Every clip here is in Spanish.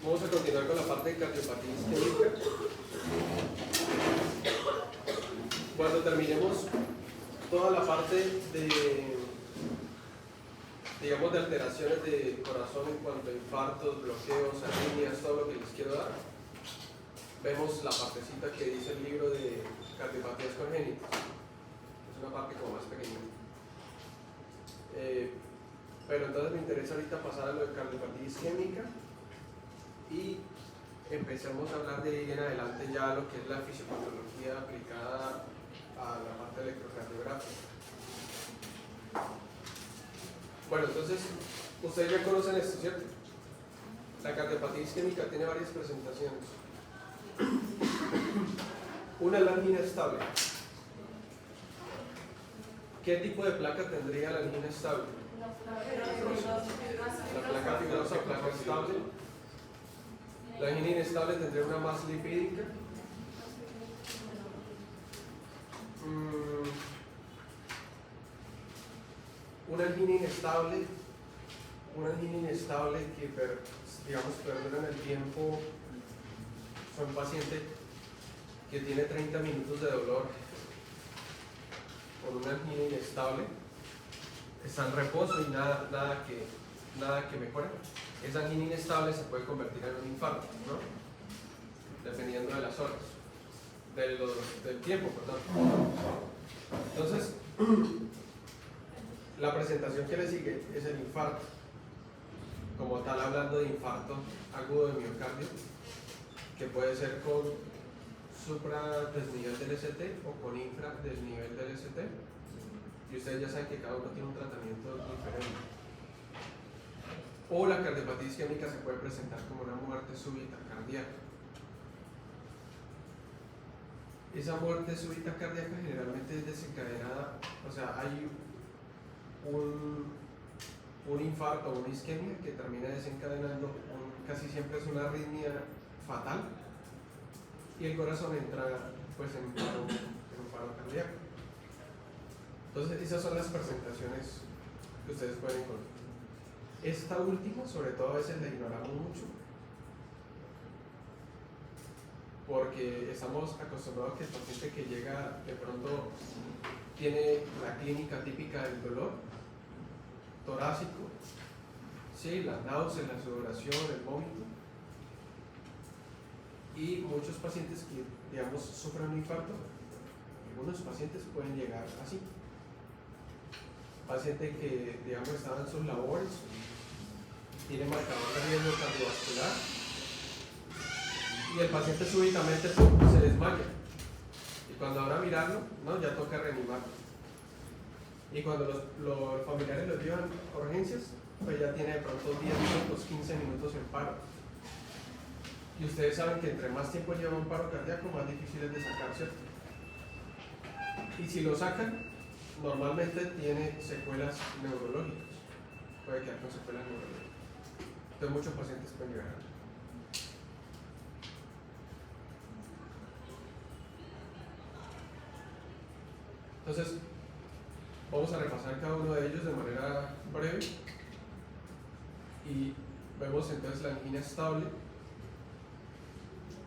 Vamos a continuar con la parte de cardiopatía isquémica. Cuando terminemos toda la parte de, digamos, de alteraciones de corazón en cuanto a infartos, bloqueos, arritmias, todo lo que les quiero dar, vemos la partecita que dice el libro de cardiopatías congénitas. Es una parte como más pequeña. Pero entonces me interesa ahorita pasar a lo de cardiopatía isquémica y empecemos a hablar de ahí en adelante ya lo que es la fisiopatología aplicada a la parte electrocardiográfica. Bueno, entonces, ustedes ya conocen esto, ¿cierto? La cardiopatía isquémica tiene varias presentaciones. Una es la angina estable. ¿Qué tipo de placa tendría la angina estable? La placa fibrosa, placa estable. La angina inestable tendría una más lipídica. Una angina inestable que, digamos, perdura en el tiempo, son un paciente que tiene 30 minutos de dolor con una angina inestable, está en reposo y nada que mejore. Esa angina inestable se puede convertir en un infarto, ¿no? Dependiendo de las horas, del tiempo, perdón. Entonces, la presentación que le sigue es el infarto, como tal, hablando de infarto agudo de miocardio, que puede ser con supradesnivel del ST o con infradesnivel del ST, y ustedes ya saben que cada uno tiene un tratamiento diferente. O la cardiopatía isquémica se puede presentar como una muerte súbita cardíaca. Esa muerte súbita cardíaca generalmente es desencadenada, o sea, hay un infarto o una isquemia que termina desencadenando, casi siempre es una arritmia fatal, y el corazón entra pues en un paro cardíaco. Entonces esas son las presentaciones que ustedes pueden encontrar. Esta última, sobre todo, a veces la ignoramos mucho porque estamos acostumbrados a que el paciente que llega de pronto tiene la clínica típica del dolor torácico, ¿sí? La náusea, la sudoración, el vómito, y muchos pacientes que, digamos, sufren un infarto, algunos pacientes pueden llegar así. Paciente que, digamos, estaba en sus labores, tiene marcador de riesgo cardiovascular, y el paciente súbitamente se desmaya, y cuando ahora mirarlo, ¿no? Ya toca reanimarlo, y cuando los familiares lo llevan a urgencias, pues ya tiene de pronto 10 minutos, 15 minutos en paro, y ustedes saben que entre más tiempo lleva un paro cardíaco, más difícil es de sacar, ¿cierto? Y si lo sacan, normalmente tiene secuelas neurológicas, puede quedar con secuelas neurológicas. Entonces muchos pacientes pueden llegar a eso. Entonces, vamos a repasar cada uno de ellos de manera breve y vemos entonces la angina estable,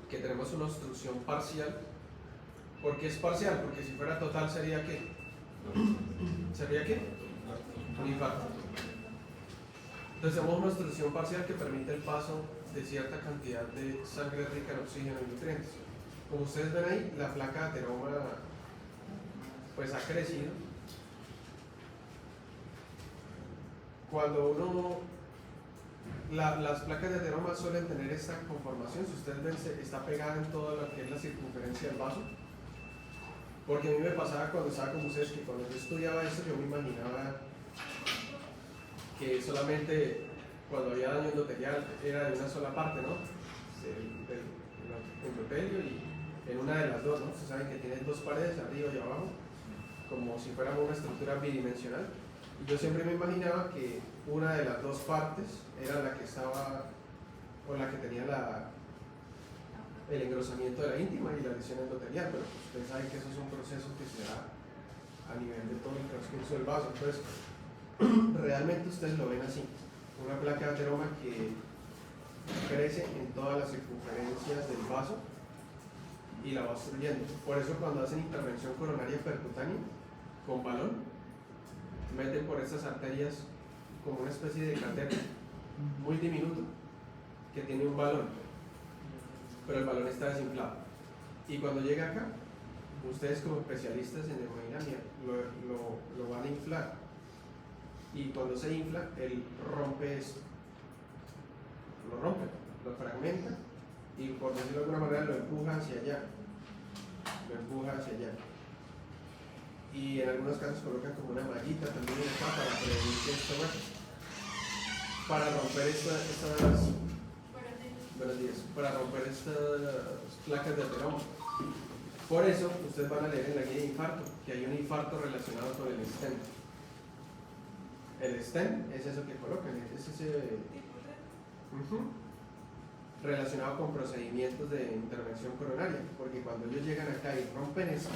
que tenemos una obstrucción parcial. ¿Por qué es parcial? Porque si fuera total sería ¿qué? ¿Sería qué? Un infarto. Entonces tenemos una obstrucción parcial que permite el paso de cierta cantidad de sangre rica en oxígeno y nutrientes. Como ustedes ven ahí, la placa de ateroma pues ha crecido. Cuando las placas de ateroma suelen tener esta conformación, si ustedes ven, está pegada en toda lo que es la circunferencia del vaso. Porque a mí me pasaba cuando estaba con ustedes que cuando yo estudiaba esto yo me imaginaba que solamente cuando había daño endotelial era de una sola parte, ¿no? Del endotelio, y en una de las dos, ¿no? Ustedes saben que tiene dos paredes, arriba y abajo, como si fuera una estructura bidimensional. Y yo siempre me imaginaba que una de las dos partes era la que estaba, o la que tenía el engrosamiento de la íntima y la lesión endotelial, pero ustedes saben que eso es un proceso que se da a nivel de todo el transcurso del vaso. Entonces, realmente ustedes lo ven así, una placa de ateroma que crece en todas las circunferencias del vaso y la va obstruyendo. Por eso cuando hacen intervención coronaria percutánea con balón, meten por estas arterias como una especie de catéter muy diminuto que tiene un balón, pero el balón está desinflado. Y cuando llega acá, ustedes como especialistas en hemodinamia lo van a inflar. Y cuando se infla, él rompe esto. Lo rompe, lo fragmenta y, por decirlo de alguna manera, lo empuja hacia allá. Lo empuja hacia allá. Y en algunos casos colocan como una mallita también acá para prevenir que esto baje. Para romper para romper estas placas de ateroma. Por eso, ustedes van a leer en la guía de infarto que hay un infarto relacionado con el stent. El stent es eso que colocan, es ese relacionado con procedimientos de intervención coronaria, porque cuando ellos llegan acá y rompen esto,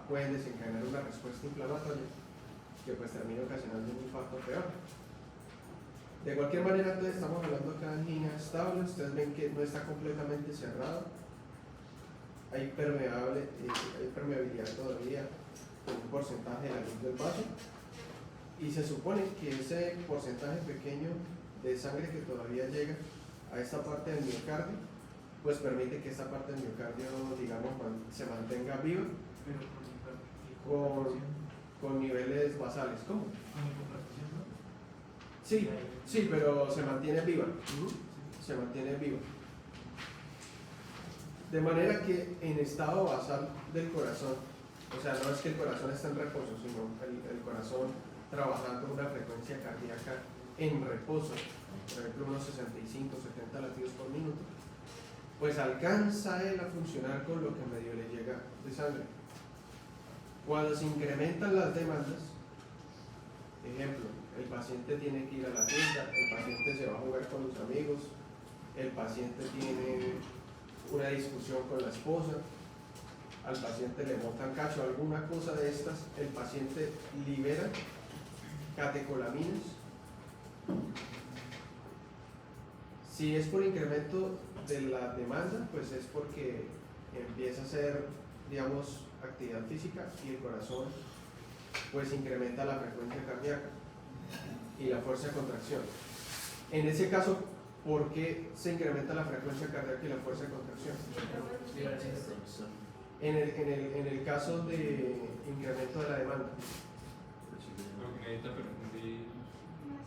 pueden desencadenar una respuesta inflamatoria que pues termina ocasionando un infarto peor. De cualquier manera, entonces estamos hablando acá de angina estable. Ustedes ven que no está completamente cerrado, hay permeabilidad todavía en un porcentaje de la luz del vaso, y se supone que ese porcentaje pequeño de sangre que todavía llega a esta parte del miocardio pues permite que esta parte del miocardio, digamos, se mantenga viva con niveles basales. ¿Cómo? Sí, sí, pero se mantiene viva. Se mantiene viva. De manera que en estado basal del corazón, o sea, no es que el corazón esté en reposo, sino el corazón trabajando con una frecuencia cardíaca en reposo, por ejemplo unos 65, 70 latidos por minuto, pues alcanza él a funcionar con lo que medio le llega de sangre. Cuando se incrementan las demandas, ejemplo, el paciente tiene que ir a la tienda, el paciente se va a jugar con los amigos, el paciente tiene una discusión con la esposa, al paciente le montan cacho, alguna cosa de estas, el paciente libera catecolaminas. Si es por incremento de la demanda, pues es porque empieza a hacer, digamos, actividad física y el corazón pues incrementa la frecuencia cardíaca y la fuerza de contracción. En ese caso, ¿por qué se incrementa la frecuencia cardíaca y la fuerza de contracción? En el caso de incremento de la demanda.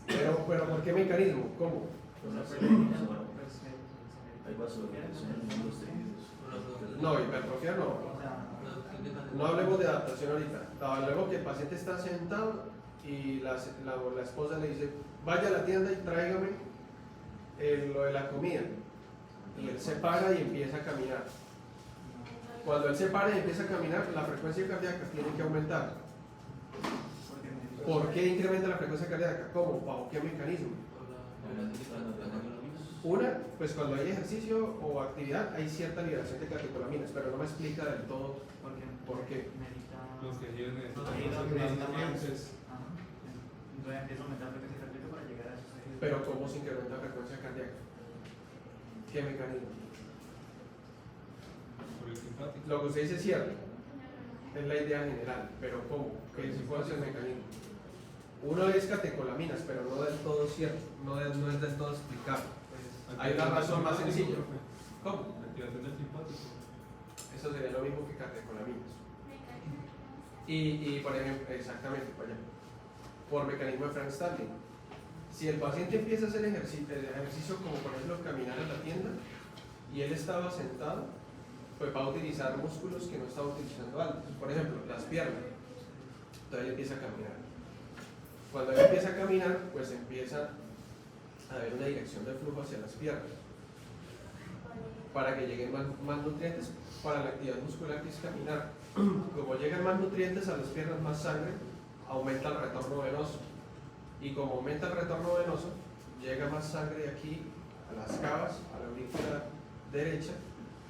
Pero ¿por qué mecanismo? ¿Cómo? No, hipertrofia no. No hablemos de adaptación ahorita. Hablemos que el paciente está sentado y la esposa le dice, vaya a la tienda y tráigame lo de la comida. Y él se para y empieza a caminar. Cuando él se para y empieza a caminar, la frecuencia cardíaca tiene que aumentar. ¿Por qué incrementa la frecuencia cardíaca? ¿Cómo? ¿Bajo qué mecanismo? Una, pues cuando hay ejercicio o actividad hay cierta liberación de catecolaminas, pero no me explica del todo por qué. Los tejidos Pero ¿cómo se incrementa la frecuencia cardíaca? ¿Qué mecanismo? por el simpático. Lo que usted dice es cierto, es la idea general, pero ¿cómo? ¿Cuál es el mecanismo? Uno es catecolaminas, pero no del todo cierto, no es del todo explicable. Hay una razón más sencilla. ¿Cómo? La activación del simpático. Eso sería lo mismo que catecolaminas. Y por ejemplo, exactamente, por allá, por mecanismo de Frank Starling. Si el paciente empieza a hacer ejercicio como por ejemplo caminar a la tienda y él estaba sentado, pues va a utilizar músculos que no estaba utilizando antes. Por ejemplo, las piernas. Entonces él empieza a caminar. Cuando él empieza a caminar, pues empieza a haber una dirección de flujo hacia las piernas para que lleguen más nutrientes para la actividad muscular que es caminar. Como llegan más nutrientes a las piernas, más sangre, aumenta el retorno venoso. Y como aumenta el retorno venoso, llega más sangre aquí a las cavas, a la aurícula derecha,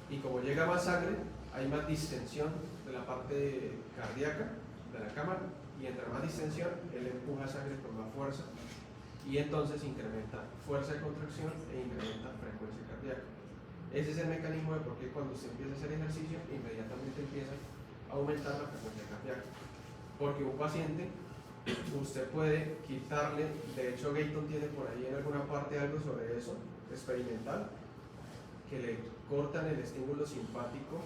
y como llega más sangre, hay más distensión de la parte cardíaca de la cámara, y entre más distensión, él empuja sangre con más fuerza, y entonces incrementa fuerza de contracción e incrementa frecuencia cardíaca. Ese es el mecanismo de por qué cuando usted empieza a hacer ejercicio, inmediatamente empieza a aumentar la frecuencia cardíaca. Porque un paciente, usted puede quitarle, de hecho Gayton tiene por ahí en alguna parte algo sobre eso, experimental, que le cortan el estímulo simpático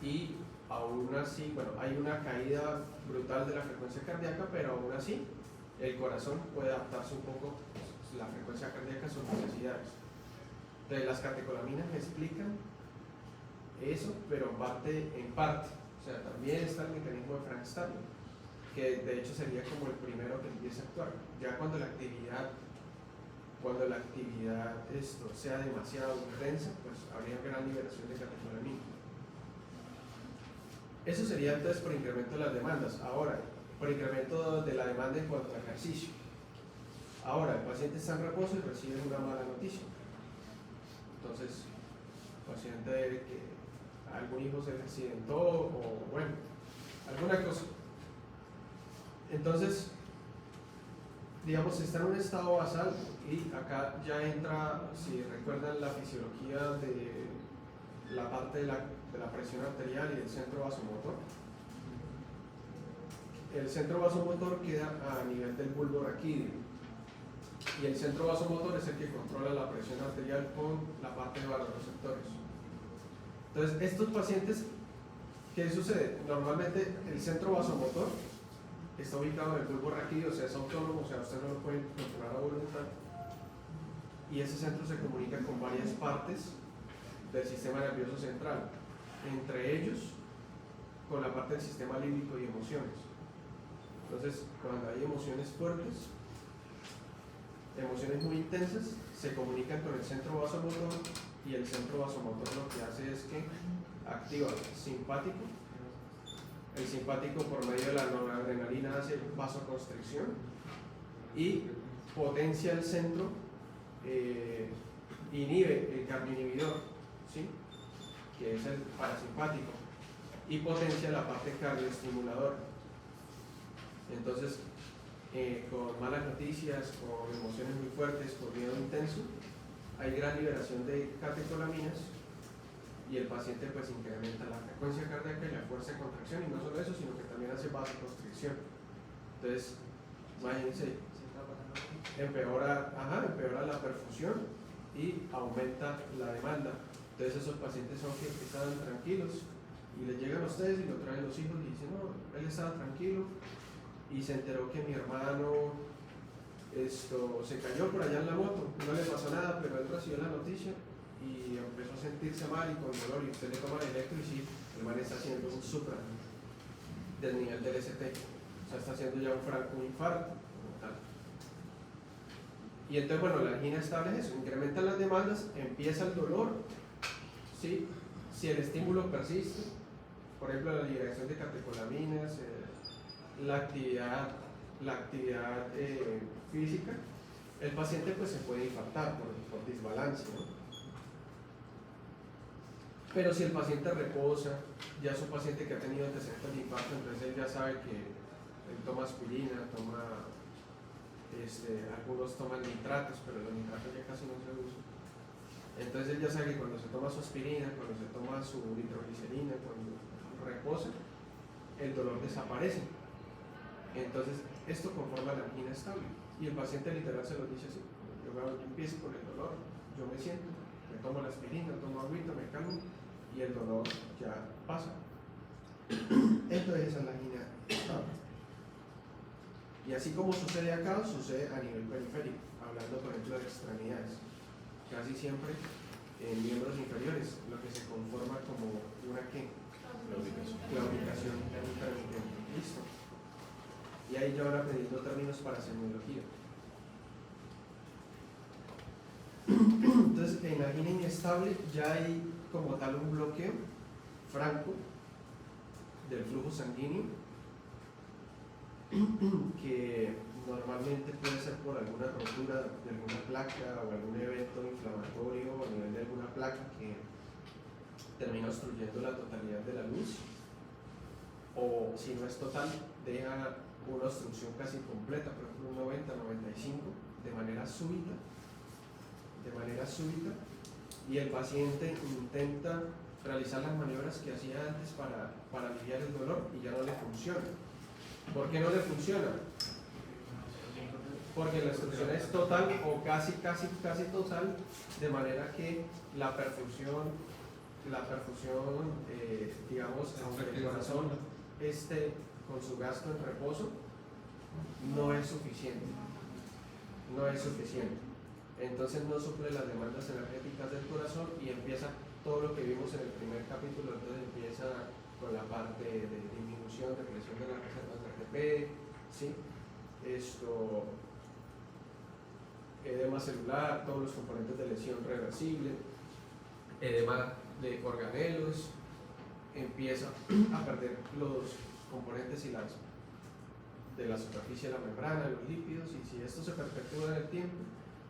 y aún así, bueno, hay una caída brutal de la frecuencia cardíaca, pero aún así el corazón puede adaptarse un poco la frecuencia cardíaca a sus necesidades. Entonces las catecolaminas explican eso, pero en parte. O sea, también está el mecanismo de Frank Starling, que de hecho sería como el primero que empieza a actuar. Ya cuando la actividad sea demasiado intensa, pues habría gran liberación de catecolaminas. Eso sería entonces por incremento de las demandas. Ahora, por incremento de la demanda en cuanto al ejercicio. Ahora, el paciente está en reposo y recibe una mala noticia. Entonces, el paciente que algún hijo se le accidentó o bueno, alguna cosa. Entonces, digamos, está en un estado basal y acá ya entra, si recuerdan, la fisiología de la parte de la presión arterial y el centro vasomotor. El centro vasomotor queda a nivel del bulbo raquídeo y el centro vasomotor es el que controla la presión arterial con la parte de vasoreceptores. Entonces, estos pacientes, ¿qué sucede? Normalmente el centro vasomotor está ubicado en el bulbo raquídeo, o sea, es autónomo, o sea, usted no lo puede controlar a voluntad, y ese centro se comunica con varias partes del sistema nervioso central, entre ellos con la parte del sistema límbico y emociones. Entonces, cuando hay emociones fuertes, emociones muy intensas, se comunican con el centro vasomotor, y el centro vasomotor lo que hace es que activa el simpático. El simpático, por medio de la noradrenalina, hace vasoconstricción y potencia el centro, inhibe el cardioinhibidor, ¿sí?, que es el parasimpático, y potencia la parte cardioestimuladora. Entonces, con malas noticias, con emociones muy fuertes, con miedo intenso, hay gran liberación de catecolaminas y el paciente pues incrementa la frecuencia cardíaca y la fuerza de contracción, y no solo eso, sino que también hace vasoconstricción. Entonces, imagínense, empeora la perfusión y aumenta la demanda. Entonces esos pacientes son que estaban tranquilos y les llegan a ustedes y lo traen los hijos y dicen, no, él estaba tranquilo y se enteró que mi hermano se cayó por allá en la moto, no le pasó nada, pero él recibió la noticia y empezó a sentirse mal y con dolor, y usted le toma el electro y sí, el man está haciendo un supra del nivel del ST, o sea, está haciendo ya un infarto como tal. Y entonces, bueno, la angina estable es eso, incrementan las demandas, empieza el dolor, ¿sí? Si el estímulo persiste, por ejemplo, la liberación de catecolaminas, la actividad física, el paciente pues se puede infartar por desbalance, ¿no? Pero si el paciente reposa, ya es un paciente que ha tenido antecedentes de infarto, entonces él ya sabe que él toma aspirina, algunos toman nitratos, pero los nitratos ya casi no se usan. Entonces él ya sabe que cuando se toma su aspirina, cuando se toma su nitroglicerina, cuando reposa, el dolor desaparece. Entonces esto conforma la angina estable. Y el paciente literal se lo dice así: yo empiezo con el dolor, yo me siento, me tomo la aspirina, tomo agüita, me calmo y el dolor ya pasa. Entonces esa es la angina estable. Y así como sucede acá, sucede a nivel periférico, hablando por ejemplo de extremidades. Casi siempre en miembros inferiores, lo que se conforma como una ¿qué? Claudicación intermitente. Listo. Y ahí ya van aprendiendo términos para semiología. Entonces, en la angina inestable ya hay como tal un bloqueo franco del flujo sanguíneo, que normalmente puede ser por alguna rotura de alguna placa o algún evento inflamatorio a nivel de alguna placa que termina obstruyendo la totalidad de la luz, o si no es total, deja una obstrucción casi completa, por ejemplo un 90-95, de manera súbita, y el paciente intenta realizar las maniobras que hacía antes para aliviar el dolor y ya no le funciona. ¿Por qué no le funciona? Porque la obstrucción es total o casi total, de manera que la perfusión, digamos, aunque el corazón esté con su gasto en reposo, no es suficiente. Entonces no suple las demandas energéticas del corazón y empieza todo lo que vimos en el primer capítulo. Entonces empieza con la parte de disminución de presión de las reservas de ATP, ¿sí? Edema celular, todos los componentes de lesión reversible, edema de organelos, empieza a perder los componentes y de la superficie de la membrana, los lípidos, y si esto se perpetúa en el tiempo,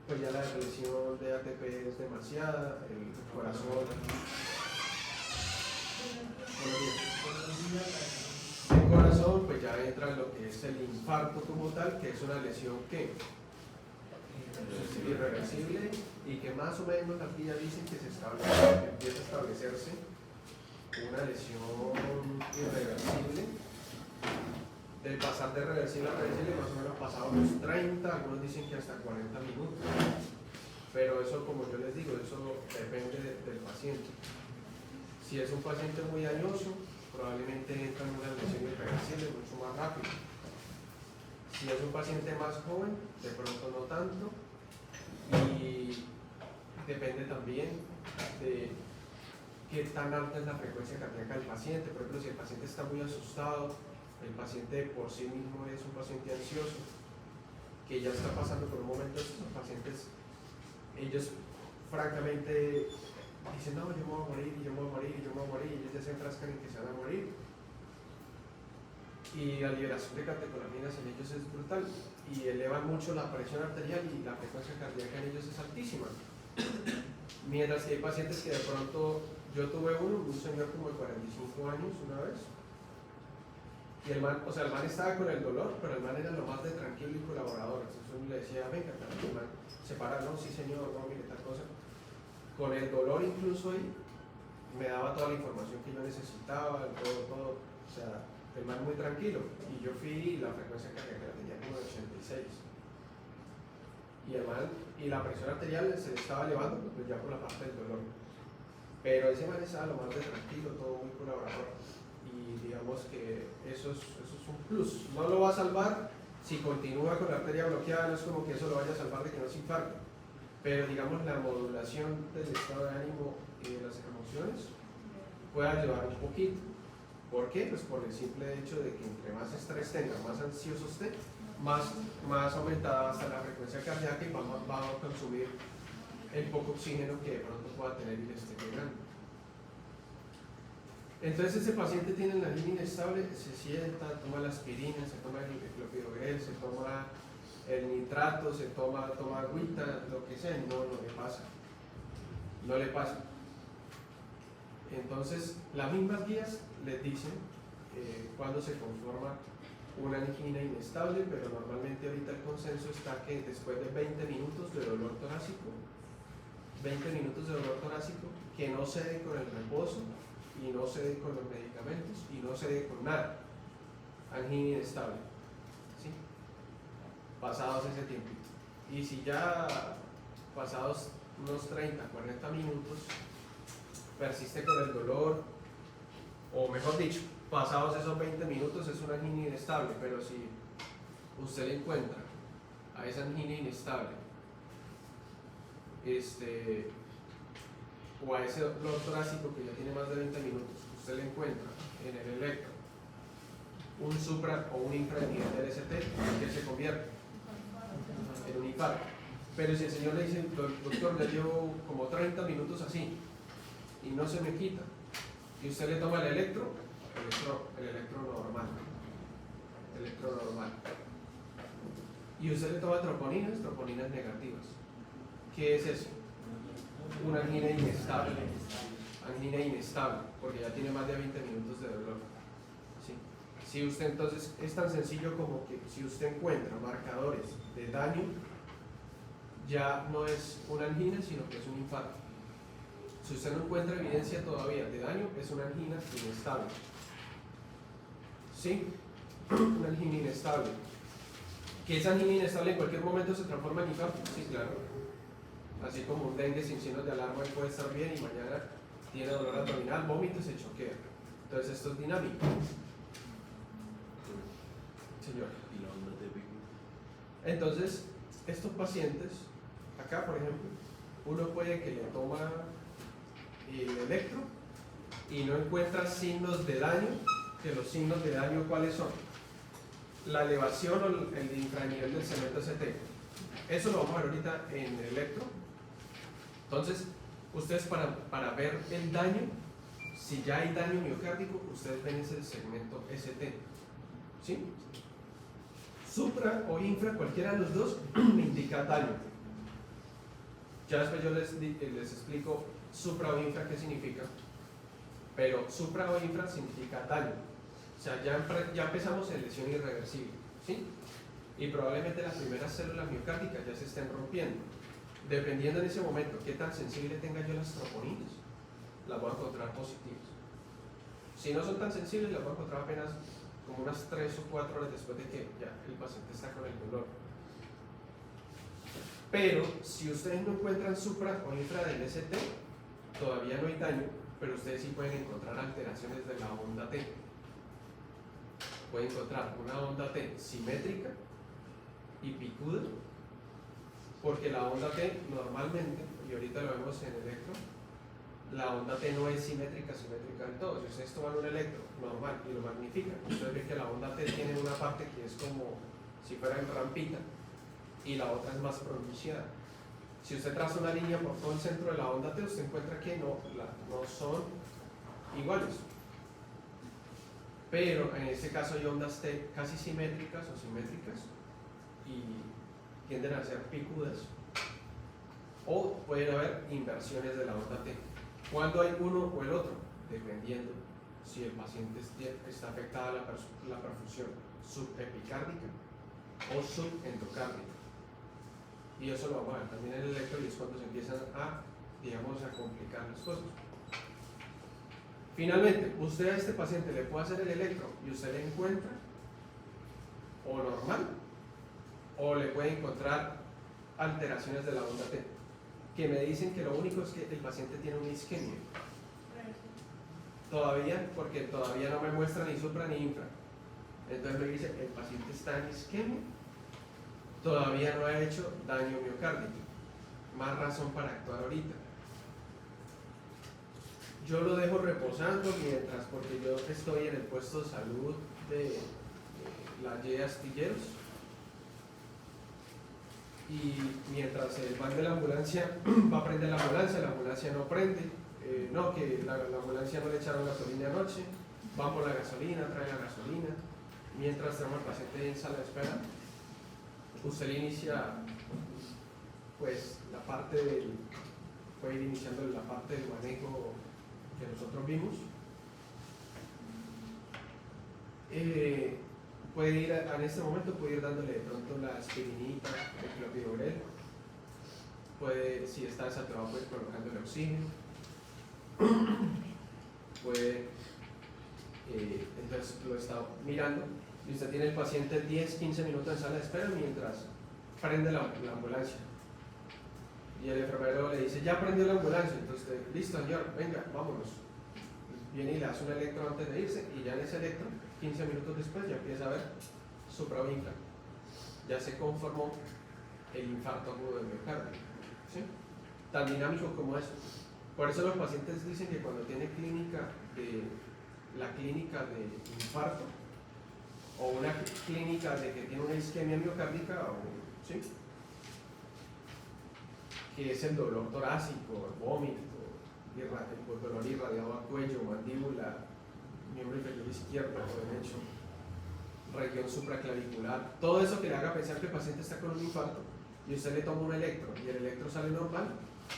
pues ya la lesión de ATP es demasiada, el corazón. El corazón, pues ya entra en lo que es el infarto como tal, que es una lesión que es irreversible y que más o menos aquí ya dicen que empieza a establecerse una lesión irreversible. De pasar de reversible a reversible, más o menos pasado los 30, algunos dicen que hasta 40 minutos. Pero eso, como yo les digo, eso depende del paciente. Si es un paciente muy dañoso, probablemente entra en una lesión irreversible mucho más rápido. Si es un paciente más joven, de pronto no tanto. Y depende también de qué tan alta es la frecuencia cardíaca del paciente. Por ejemplo, si el paciente está muy asustado, el paciente por sí mismo es un paciente ansioso, que ya está pasando por un momento, estos pacientes, ellos francamente dicen, no, yo me voy a morir, y ellos ya se enfrascan en que se van a morir. Y la liberación de catecolaminas en ellos es brutal y elevan mucho la presión arterial y la frecuencia cardíaca en ellos es altísima. Mientras que hay pacientes que de pronto, yo tuve un señor como de 45 años una vez, y el man estaba con el dolor, pero el man era lo más de tranquilo y colaborador. Entonces uno le decía, venga, el man se para, no, sí señor, no, mire tal cosa. Con el dolor incluso ahí, me daba toda la información que yo necesitaba, todo, o sea, el man muy tranquilo. Y yo fui, la frecuencia cardíaca tenía como de 86. Y el man, y la presión arterial se le estaba elevando, pues ya por la parte del dolor. Pero ese man estaba lo más de tranquilo, todo muy colaborador. Y digamos que eso es un plus. No lo va a salvar si continúa con la arteria bloqueada, no es como que eso lo vaya a salvar de que no se infarte. Pero digamos la modulación del estado de ánimo y de las emociones puede ayudar un poquito. ¿Por qué? Pues por el simple hecho de que entre más estrés tenga, más ansioso esté, más aumentada va a estar la frecuencia cardíaca y va a consumir el poco oxígeno que de pronto pueda tener y le esté llegando. Entonces ese paciente tiene la línea inestable, se sienta, toma la aspirina, se toma el clopidogrel, se toma el nitrato, se toma agüita, lo que sea, no le pasa. Entonces las mismas guías les dicen cuando se conforma una angina inestable, pero normalmente ahorita el consenso está que después de 20 minutos de dolor torácico, que no cede con el reposo, y no cede con los medicamentos y no cede con nada, angina inestable, ¿sí? Pasados ese tiempo. Y si ya pasados unos 30-40 minutos persiste con el dolor, o mejor dicho, pasados esos 20 minutos es una angina inestable, pero si usted le encuentra a esa angina inestable o a ese dolor torácico que ya tiene más de 20 minutos, usted le encuentra en el electro un supra o un infra de nivel del ST, que se convierte en un infarto. Pero si el señor le dice, doctor, ya llevo como 30 minutos así y no se me quita, y usted le toma el electro normal, y usted le toma troponinas negativas, ¿qué es eso? Una angina inestable. angina inestable, porque ya tiene más de 20 minutos de dolor. ¿Sí? Si usted entonces es tan sencillo como que si usted encuentra marcadores de daño, ya no es una angina, sino que es un infarto. Si usted no encuentra evidencia todavía de daño, es una angina inestable. ¿Sí? Una angina inestable. ¿Que esa angina inestable en cualquier momento se transforma en infarto? Sí, claro. Así como un dengue sin signos de alarma puede estar bien y mañana tiene dolor abdominal, vómito y se choquea. Entonces esto es dinámico. Señor. Y la onda de Big. Entonces, estos pacientes, acá por ejemplo, uno puede que le toma el electro y no encuentra signos de daño, que los signos de daño ¿cuáles son? La elevación o el infranivel del cemento ST. Eso lo vamos a ver ahorita en el electro. Entonces, ustedes para ver el daño, si ya hay daño miocárdico, ustedes ven ese segmento ST. ¿Sí? Supra o infra, cualquiera de los dos, me indica daño. Ya después yo les explico supra o infra qué significa. Pero supra o infra significa daño. O sea, ya empezamos en lesión irreversible. ¿Sí? Y probablemente las primeras células miocárdicas ya se estén rompiendo. Dependiendo en ese momento qué tan sensible tenga yo las troponinas, las voy a encontrar positivas. Si no son tan sensibles, las voy a encontrar apenas como unas 3 o 4 horas después de que ya el paciente está con el dolor. Pero si ustedes no encuentran supra o infra del ST, todavía no hay daño, pero ustedes sí pueden encontrar alteraciones de la onda T. Pueden encontrar una onda T simétrica y picuda, porque la onda T normalmente, y ahorita lo vemos en electro, la onda T no es simétrica del todo. Si ustedes toman un electro normal y lo magnifican, ustedes ven que la onda T tiene una parte que es como si fuera en rampita y la otra es más pronunciada. Si usted traza una línea por todo el centro de la onda T, usted encuentra que no son iguales. Pero en este caso hay ondas T casi simétricas o simétricas y tienden a ser picudas, o pueden haber inversiones de la onda T. ¿Cuándo hay uno o el otro? Dependiendo si el paciente está afectada la perfusión subepicárdica o subendocárdica. Y eso lo vamos a ver también en el electro, y es cuando se empiezan a complicar las cosas. Finalmente, usted a este paciente le puede hacer el electro y usted le encuentra o normal, o le puede encontrar alteraciones de la onda T, que me dicen que lo único es que el paciente tiene una isquemia. Todavía, porque todavía no me muestra ni supra ni infra. Entonces me dice, el paciente está en isquemia, todavía no ha hecho daño miocárdico. Más razón para actuar ahorita. Yo lo dejo reposando mientras, porque yo estoy en el puesto de salud de la Y Astilleros, y mientras el van de la ambulancia va a prender la ambulancia no prende, no, que la ambulancia no le echaron gasolina anoche, van por la gasolina, trae la gasolina, mientras tenemos al paciente en sala de espera, usted le inicia pues la parte puede ir iniciando la parte del manejo que nosotros vimos. Puede ir en este momento, puede ir dándole de pronto la aspirinita, el clopidogrel, puede, si está desaturado, puede ir colocándole oxígeno, puede, entonces lo está mirando y usted tiene el paciente 10-15 minutos en sala de espera mientras prende la ambulancia. Y el enfermero le dice, ya prendió la ambulancia, entonces usted, listo señor, venga, vámonos. Viene y le hace un electro antes de irse, y ya en ese electro, 15 minutos después, ya empieza a ver supra o infra. Ya se conformó el infarto agudo del miocardio. ¿Sí? Tan dinámico como eso. Por eso los pacientes dicen que cuando tiene la clínica de infarto, o una clínica de que tiene una isquemia miocárdica, ¿sí?, que es el dolor torácico, el vómito, el dolor irradiado a cuello, mandíbula, miembro inferior izquierdo o derecho, región supraclavicular, todo eso que le haga pensar que el paciente está con un infarto, y usted le toma un electro y el electro sale normal,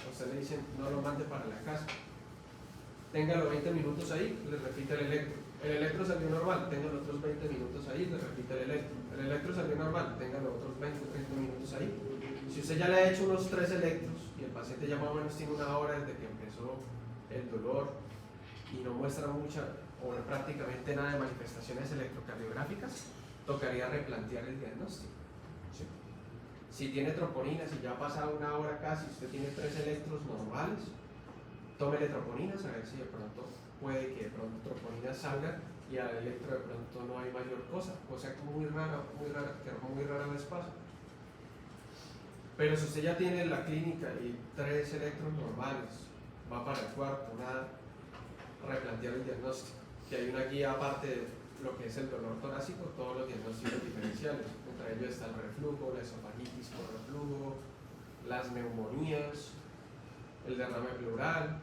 a usted le dicen no lo mande para la casa. téngalo 20 minutos ahí, le repite el electro. El electro salió normal, téngalo otros 20 minutos ahí, le repite el electro. El electro salió normal, téngalo otros 20, 30 minutos ahí. Si usted ya le ha hecho unos 3 electros y el paciente ya más o menos tiene una hora desde que empezó el dolor y no muestra mucha o prácticamente nada de manifestaciones electrocardiográficas, tocaría replantear el diagnóstico. ¿Sí? Si tiene troponina, si ya ha pasado una hora casi, usted tiene 3 electros normales, tómele troponinas a ver si de pronto puede que de pronto troponina salga y al electro de pronto no hay mayor cosa que muy rara vez pasa. Pero si usted ya tiene la clínica y 3 electros normales, va para el cuarto, nada, replantear el diagnóstico, que hay una guía aparte de lo que es el dolor torácico, todos los diagnósticos diferenciales, entre ellos está el reflujo, la esofagitis por reflujo, las neumonías, el derrame pleural,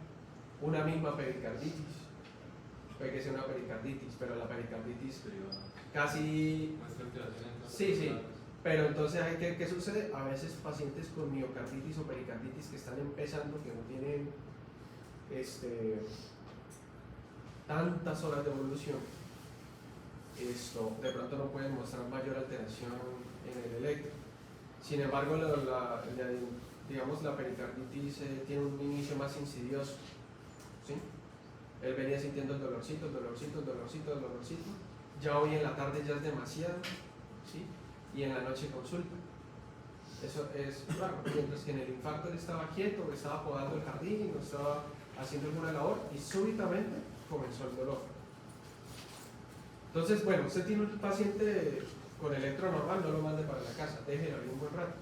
una misma pericarditis, puede que sea una pericarditis, pero la pericarditis casi... Sí, pero entonces ¿qué sucede? A veces pacientes con miocarditis o pericarditis que están empezando, que no tienen tantas horas de evolución, de pronto no pueden mostrar mayor alteración en el electro. Sin embargo, digamos, la pericarditis tiene un inicio más insidioso, ¿sí? Él venía sintiendo el dolorcito, ya hoy en la tarde ya es demasiado, ¿sí? Y en la noche consulta. Eso es raro, mientras que en el infarto él estaba quieto, estaba podando el jardín, no estaba haciendo alguna labor y súbitamente comenzó el dolor. Entonces, bueno, usted tiene un paciente con electro normal, no lo mande para la casa, déjelo ahí un buen rato.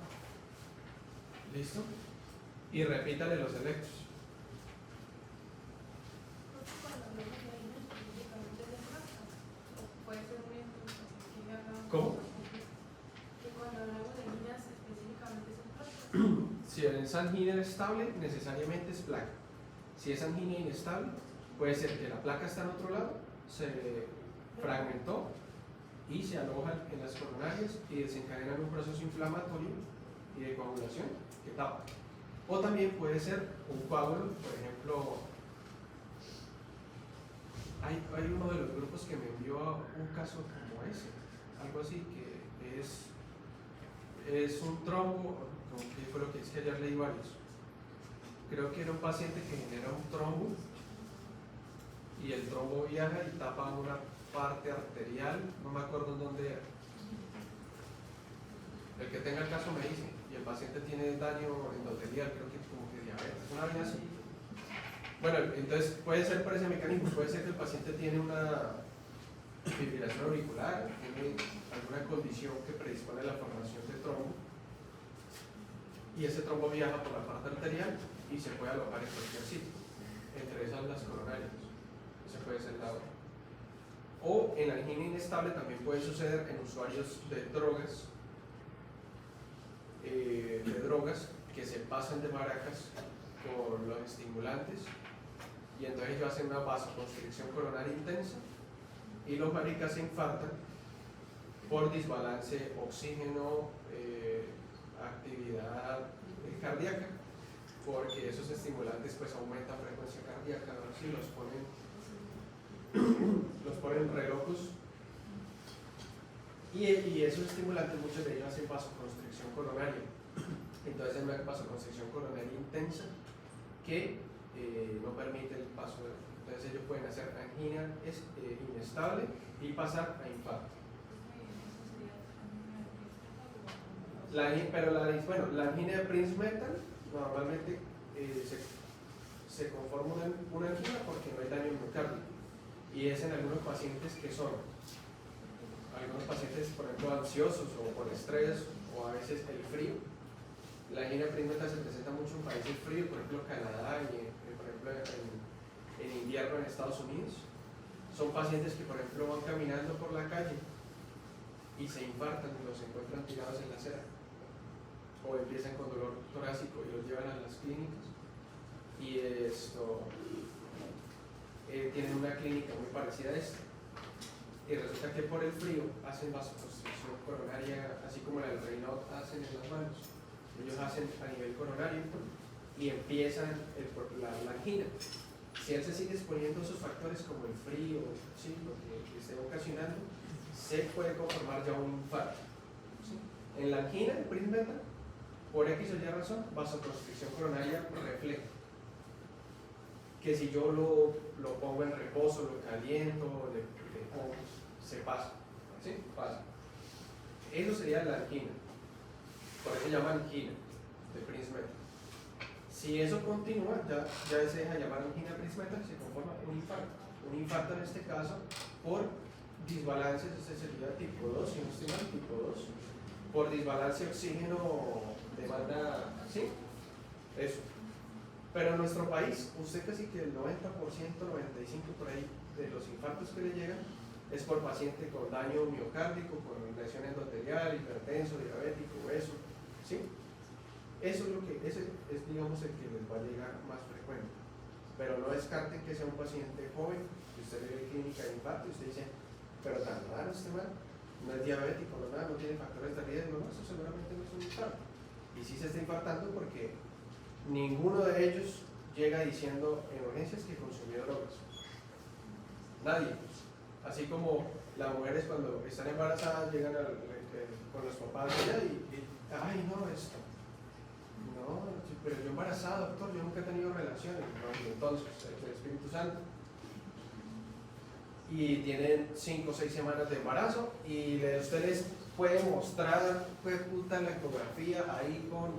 ¿Listo? Y repítale los electros. ¿Cómo? Si es angina estable, necesariamente es placa. Si es angina inestable, puede ser que la placa está en otro lado, se fragmentó y se aloja en las coronarias y desencadenan un proceso inflamatorio y de coagulación que tapa. O también puede ser un coágulo, por ejemplo, hay uno de los grupos que me envió un caso como ese, algo así que es un trombo, que fue lo que es que ayer leí varios. Creo que era un paciente que genera un trombo y el trombo viaja y tapa una parte arterial, no me acuerdo en dónde era. El que tenga el caso me dice, y el paciente tiene daño endotelial, creo que como que diabetes, una vaina así. Bueno, entonces puede ser por ese mecanismo, puede ser que el paciente tiene una fibrilación auricular, tiene alguna condición que predispone a la formación de trombo, y ese trombo viaja por la parte arterial y se puede alojar en cualquier sitio, entre esas las coronarias. Ese puede ser la otra. O en la angina inestable también puede suceder en usuarios de drogas que se pasan de maracas con los estimulantes y entonces ellos hacen una vasoconstricción coronaria intensa y los maricas se infartan por desbalance oxígeno, actividad cardíaca, porque esos estimulantes pues aumentan frecuencia cardíaca, si los ponen re locos y esos estimulantes muchos de ellos hacen vasoconstricción coronaria. Entonces es una vasoconstricción coronaria intensa que no permite el paso de... Entonces ellos pueden hacer angina inestable y pasar a infarto. La angina de Prinzmetal normalmente se conforma una angina porque no hay daño en miocardio y es en algunos pacientes que son algunos pacientes, por ejemplo, ansiosos o por estrés o a veces el frío. La angina Prinzmetal se presenta mucho en países fríos, por ejemplo Canadá y por ejemplo en invierno en Estados Unidos. Son pacientes que, por ejemplo, van caminando por la calle y se infartan y los encuentran tirados en la acera, o empiezan con dolor torácico y los llevan a las clínicas y tienen una clínica muy parecida a esta y resulta que por el frío hacen vasoconstricción coronaria así como la del Raynaud hacen en las manos. Ellos hacen a nivel coronario y empiezan la angina. Si él se sigue exponiendo a esos factores como el frío, ¿sí? Lo que esté ocasionando, se puede conformar ya un infarto. ¿Sí? En la angina, el PRIS beta, por X o Y razón, vasoconstricción coronaria refleja. Que si yo lo pongo en reposo, lo caliento, le pongo, se pasa. ¿Sí? Pasa. Eso sería la angina. Por eso se llama angina de PRIS beta. Si eso continúa, ya se deja llamar angina PRIS beta y se conforma un infarto. Un infarto en este caso por desbalances, ese sería tipo 2, si no estoy mal, tipo 2, por desbalance oxígeno-demanda, ¿sí? Eso. Pero en nuestro país, usted casi que el 90%, 95% por ahí de los infartos que le llegan es por paciente con daño miocárdico, con lesión endotelial, hipertenso, diabético, eso, ¿sí? Eso es lo que, ese es digamos el que les va a llegar más frecuente. Pero no descarten que sea un paciente joven, que usted le ve clínica de infarto y usted dice, pero tan raro este man, no es diabético, no, nada, no tiene factores de riesgo, no, eso seguramente no es un infarto. Y sí se está infartando porque ninguno de ellos llega diciendo en urgencias que consumió drogas. Nadie. Así como las mujeres cuando están embarazadas llegan con los papás allá y ay no, esto. No, pero yo embarazada, doctor, yo nunca he tenido relaciones. No, entonces, el Espíritu Santo. Y tienen 5 o 6 semanas de embarazo y usted les puede mostrar, puede ocultar la ecografía ahí con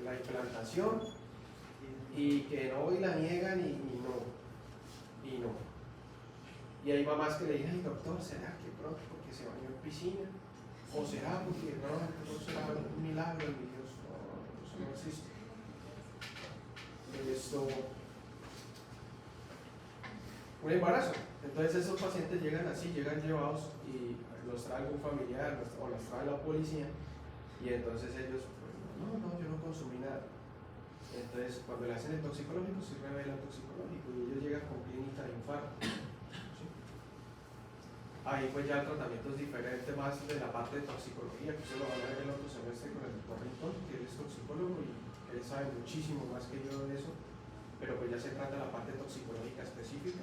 la implantación y que no, y la niegan y no. Y hay mamás que le dicen, ay doctor, ¿será que pronto porque se bañó en piscina? ¿O será porque no será un milagro de mi Dios? No, eso no existe. Un embarazo. Entonces esos pacientes llegan así, llegan llevados y los trae algún familiar o los trae la policía y entonces ellos, pues, no, yo no consumí nada. Entonces cuando le hacen el toxicológico se revela el toxicológico y ellos llegan con clínica de infarto. ¿Sí? Ahí pues ya el tratamiento es diferente más de la parte de toxicología, que usted lo va a ver el otro semestre con el doctor Rincón, que él es toxicólogo y él sabe muchísimo más que yo de eso, pero pues ya se trata la parte toxicológica específica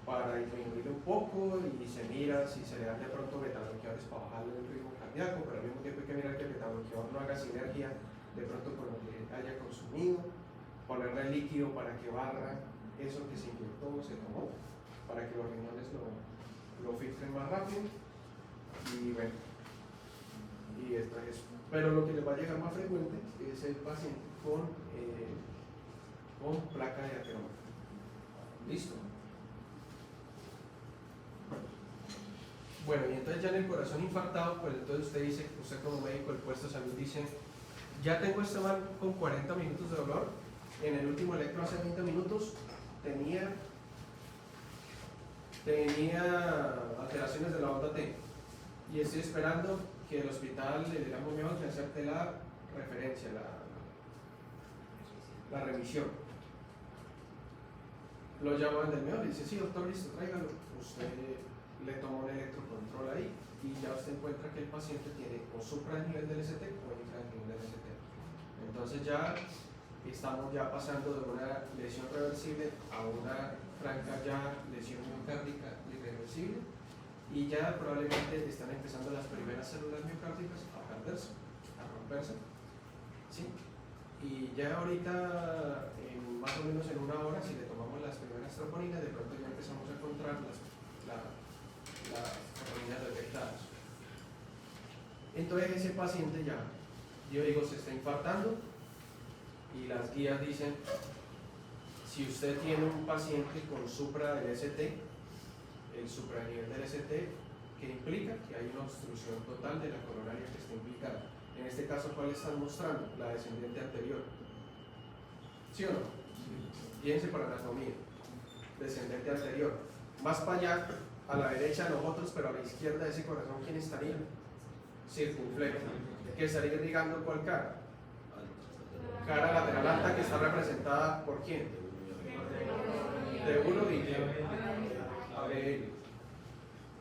para disminuir un poco y se mira si se le dan de pronto betabloqueadores para bajarle el ritmo cardíaco, pero al mismo tiempo hay que mirar que el betabloqueador no haga sinergia de pronto con lo que haya consumido, ponerle líquido para que barra eso que se inyectó o se tomó, para que los riñones lo filtren más rápido y bueno, y esto es. Pero lo que les va a llegar más frecuente es el paciente con placa de ateroma. ¿Listo? Bueno, y entonces ya en el corazón infartado, pues entonces usted dice, usted como médico del puesto de salud dice, ya tengo este mal con 40 minutos de dolor, en el último electro hace 20 minutos tenía alteraciones de la onda T y estoy esperando que el hospital de la Muñoz me acepte la referencia, la remisión. Lo llaman del MEOR y dice, sí doctor, listo, tráigalo. Usted le toma un electrocontrol ahí y ya usted encuentra que el paciente tiene o supranivel del ST o infranivel del ST. Entonces ya estamos ya pasando de una lesión reversible a una franca ya lesión miocárdica irreversible y ya probablemente están empezando las primeras células miocárdicas a perderse, a romperse. ¿Sí? Y ya ahorita, más o menos en una hora, si le tomamos las primeras troponinas, de pronto ya empezamos a encontrar las troponinas detectadas. Entonces ese paciente ya, yo digo, se está infartando y las guías dicen, si usted tiene un paciente con supra del ST, el supranivel del ST, que implica que hay una obstrucción total de la coronaria que está implicada. En este caso, ¿cuál están mostrando? La descendente anterior. ¿Sí o no? Fíjense para anatomía. Descendente anterior. Más para allá, a la derecha de nosotros, pero a la izquierda de ese corazón, ¿quién estaría? Circunflejo. ¿Que estaría irrigando cuál cara? Cara lateral alta, que está representada por quién? D1 y ABL.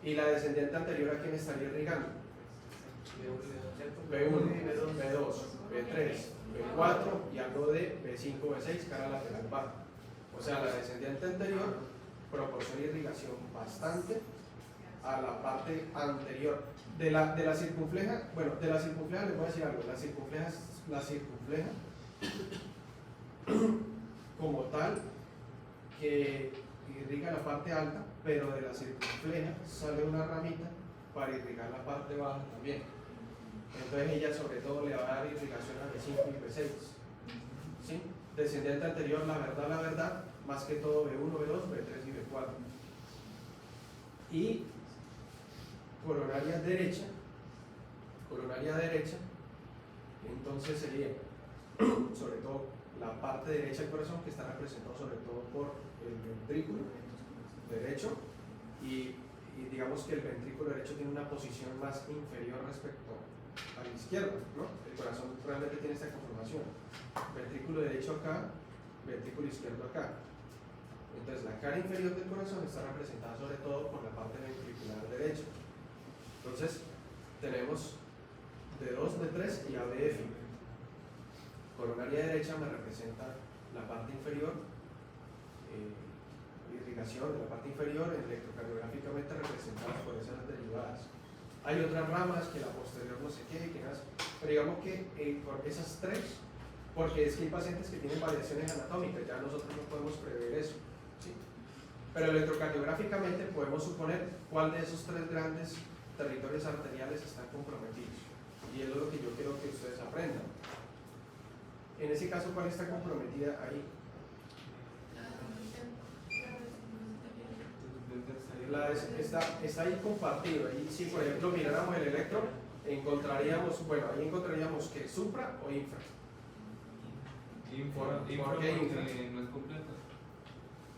¿Y la descendente anterior a quién estaría irrigando? B1, B2, B3, B4 y algo de B5, B6, cara lateral baja. O sea, la descendiente anterior proporciona irrigación bastante a la parte anterior. De la circunfleja, bueno, de la circunfleja les voy a decir algo. La circunfleja como tal que irriga la parte alta, pero de la circunfleja sale una ramita para irrigar la parte baja también. Entonces ella sobre todo le va a dar irrigación a B5 y B6. ¿Sí? Descendiente anterior, la verdad, más que todo B1, B2, B3 y B4. Y coronaria derecha, entonces sería sobre todo la parte derecha del corazón, que está representado sobre todo por el ventrículo derecho, y digamos que el ventrículo derecho tiene una posición más inferior respecto a la izquierda, ¿no? El corazón realmente tiene esta conformación: ventrículo derecho acá, ventrículo izquierdo acá. Entonces la cara inferior del corazón está representada sobre todo por la parte ventricular derecha. Entonces tenemos D2, D3 y ABF. Coronaria derecha me representa la parte inferior, irrigación de la parte inferior, electrocardiográficamente representadas por esas derivadas. Hay otras ramas que la posterior no sé qué, pero digamos que por esas tres, porque es que hay pacientes que tienen variaciones anatómicas, ya nosotros no podemos prever eso, ¿sí? Pero electrocardiográficamente podemos suponer cuál de esos tres grandes territorios arteriales están comprometidos, y eso es lo que yo quiero que ustedes aprendan. En ese caso, ¿cuál está comprometida ahí? Está ahí compartido. Ahí, si por ejemplo miráramos el electro, encontraríamos, bueno, ahí encontraríamos que supra o infra. ¿Por qué infra? No es completo.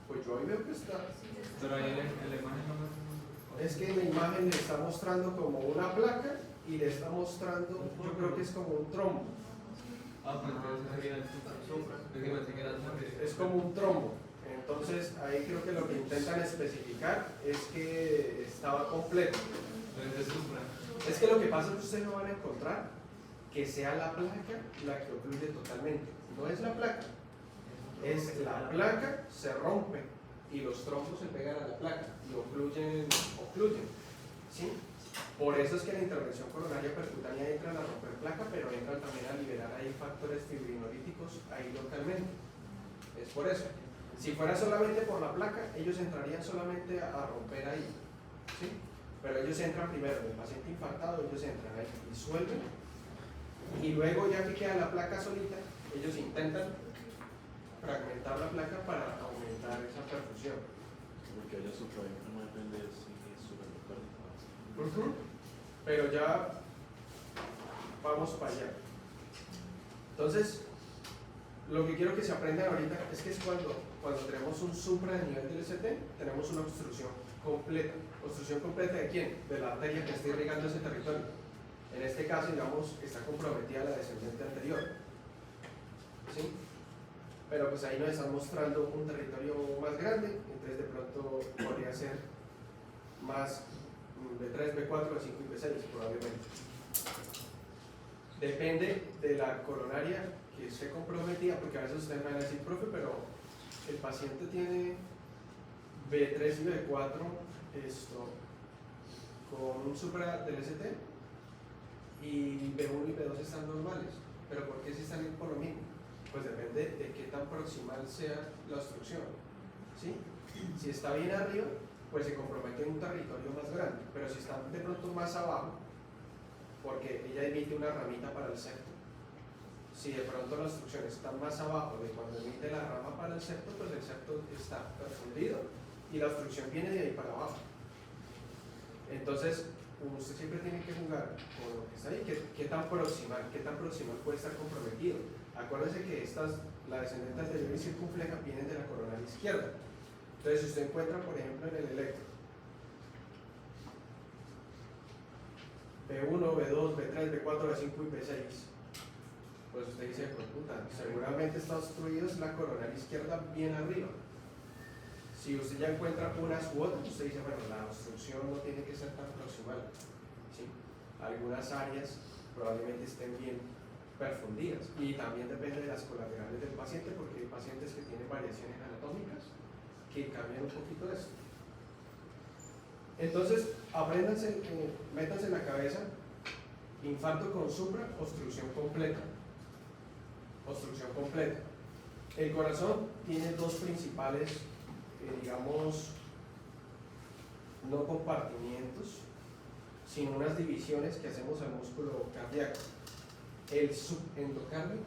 Pues yo ahí veo que está. Pero ahí en la imagen no me... Es que en la imagen le está mostrando como una placa y le está mostrando, yo creo que es como un trombo. Ah, pues entonces sería el supra. Es como un trombo. Entonces ahí creo que lo que intentan especificar es que estaba completo. Entonces supra. Es que lo que pasa es que ustedes no van a encontrar que sea la placa la que ocluye totalmente. No es la placa. Es la placa, se rompe y los trombos se pegan a la placa y ocluyen. ¿Sí? Por eso es que la intervención coronaria percutánea entra a romper placa, pero entran también a liberar ahí factores fibrinolíticos ahí localmente. Es por eso. Si fuera solamente por la placa, ellos entrarían solamente a romper ahí, ¿sí? Pero ellos entran primero, el paciente infartado, ellos entran ahí, disuelven, y luego ya que queda la placa solita, ellos intentan fragmentar la placa para aumentar esa perfusión. Porque haya supraventra no depende de si es supraendocardio. Pero ya vamos para allá. Entonces, lo que quiero que se aprendan ahorita es que es cuando tenemos un supra de nivel del ST, tenemos una obstrucción completa. ¿Obstrucción completa de quién? De la arteria que está irrigando ese territorio. En este caso, digamos, está comprometida la descendente anterior. ¿Sí? Pero pues ahí nos están mostrando un territorio más grande, entonces de pronto podría ser más B3, B4, B5 y B6 probablemente. Depende de la coronaria que esté comprometida, porque a veces ustedes van a decir, profe, pero el paciente tiene B3 y B4 con un supra del ST y B1 y B2 están normales, pero ¿por qué si están por lo mismo? Pues depende de qué tan proximal sea la obstrucción, ¿sí? Si está bien arriba, pues se compromete en un territorio más grande, pero si está de pronto más abajo, porque ella emite una ramita para el septo, si de pronto la obstrucción está más abajo de cuando emite la rama para el septo, pues el septo está perfundido y la obstrucción viene de ahí para abajo. Entonces, usted siempre tiene que jugar con lo que está ahí, qué tan proximal puede estar comprometido. Acuérdense que la descendente anterior y circunfleja vienen de la coronaria izquierda. Entonces, si usted encuentra, por ejemplo, en el electro B1, B2, B3, B4, B5 y B6, pues usted dice, pues puta, seguramente está obstruido es la coronaria izquierda bien arriba. Si usted ya encuentra unas u otras, usted dice, bueno, la obstrucción no tiene que ser tan proximal, ¿sí? Algunas áreas probablemente estén bien perfundidas. Y también depende de las colaterales del paciente, porque hay pacientes que tienen variaciones anatómicas que cambian un poquito esto. Entonces, apréndanse, métanse en la cabeza: infarto con supra, obstrucción completa. Obstrucción completa. El corazón tiene dos principales, digamos, no compartimientos, sino unas divisiones que hacemos al músculo cardíaco. El subendocardio,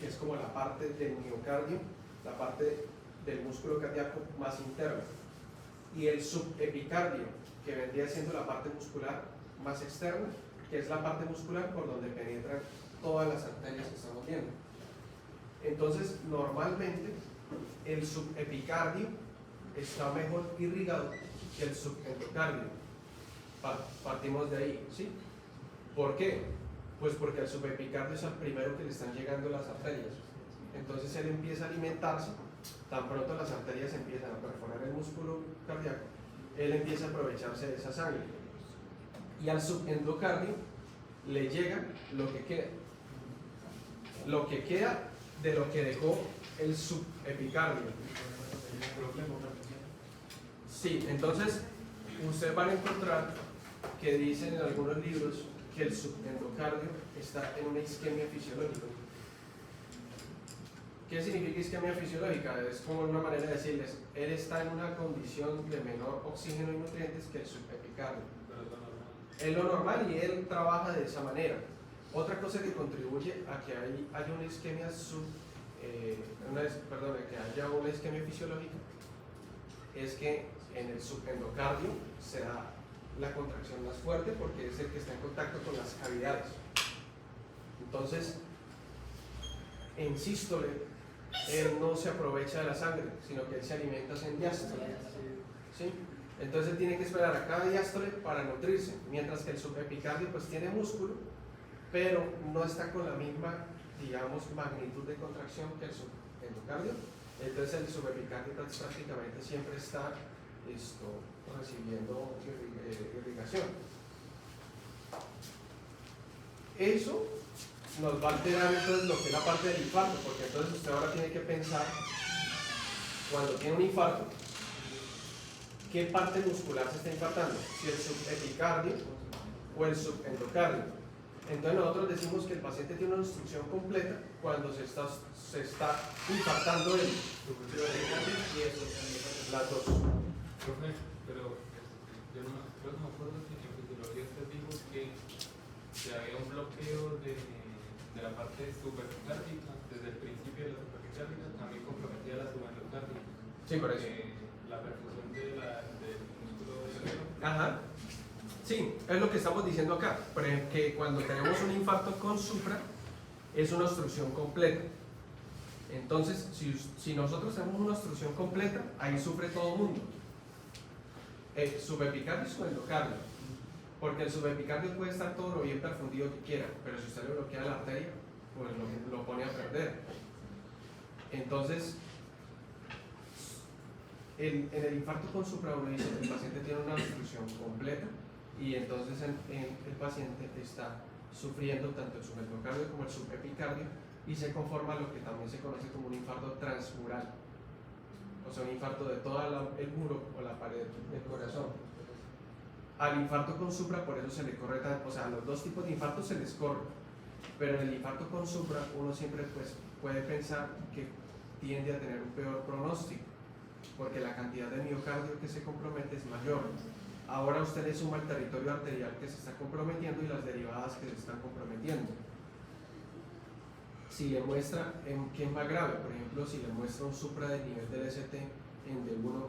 que es como la parte del miocardio, la parte del músculo cardíaco más interno, y el subepicardio, que vendría siendo la parte muscular más externa, que es la parte muscular por donde penetran todas las arterias que estamos viendo. Entonces, normalmente el subepicardio está mejor irrigado que el subendocardio. Partimos de ahí, ¿sí? ¿Por qué? Pues porque al subepicardio es al primero que le están llegando las arterias. Entonces él empieza a alimentarse, tan pronto las arterias empiezan a perforar el músculo cardíaco, él empieza a aprovecharse de esa sangre. Y al subendocardio le llega lo que queda. Lo que queda de lo que dejó el subepicardio. Sí, entonces ustedes van a encontrar que dicen en algunos libros que el subendocardio está en una isquemia fisiológica. ¿Qué significa isquemia fisiológica? Es como una manera de decirles: él está en una condición de menor oxígeno y nutrientes que el subepicardio. Es lo normal y él trabaja de esa manera. Otra cosa que contribuye a que haya una isquemia que haya una isquemia fisiológica es que en el subendocardio se da la contracción más fuerte, porque es el que está en contacto con las cavidades. Entonces, en sístole, él no se aprovecha de la sangre, sino que él se alimenta en diástole. ¿Sí? Entonces él tiene que esperar a cada diástole para nutrirse, mientras que el subepicardio pues tiene músculo, pero no está con la misma, digamos, magnitud de contracción que el subendocardio. Entonces el subepicardio prácticamente siempre está recibiendo irrigación. Eso nos va a alterar entonces lo que es la parte del infarto, porque entonces usted ahora tiene que pensar, cuando tiene un infarto, ¿qué parte muscular se está infartando? Si el subepicardio o el subendocardio. Entonces nosotros decimos que el paciente tiene una obstrucción completa cuando se está infartando el subepicardio y las dos. Profe, pero yo no creo que me acuerdo que en fisiología usted dijo que había un bloqueo de la parte superficárdica, desde el principio de la superficárdica, también comprometía la subendocárdica. Sí, por eso. La perfusión del músculo cerebro. Ajá. Sí, es lo que estamos diciendo acá, que cuando tenemos un infarto con supra, es una obstrucción completa. Entonces, si nosotros tenemos una obstrucción completa, ahí sufre todo el mundo. Subepicardio y subendocardio. Porque el subepicardio puede estar todo lo bien perfundido que quiera, pero si usted le bloquea la arteria, pues lo pone a perder. Entonces, en el infarto con supra uno dice que el paciente tiene una obstrucción completa y entonces el paciente está sufriendo tanto el subendocardio como el subepicardio y se conforma lo que también se conoce como un infarto transmural. O sea, un infarto de todo el muro o la pared del corazón. Al infarto con supra, por eso se le corre o sea, a los dos tipos de infartos se les corre, pero en el infarto con supra uno siempre pues, puede pensar que tiende a tener un peor pronóstico, porque la cantidad de miocardio que se compromete es mayor. Ahora usted le suma el territorio arterial que se está comprometiendo y las derivadas que se están comprometiendo. Si le muestra que es más grave, por ejemplo, si le muestra un supra de nivel del ST en D1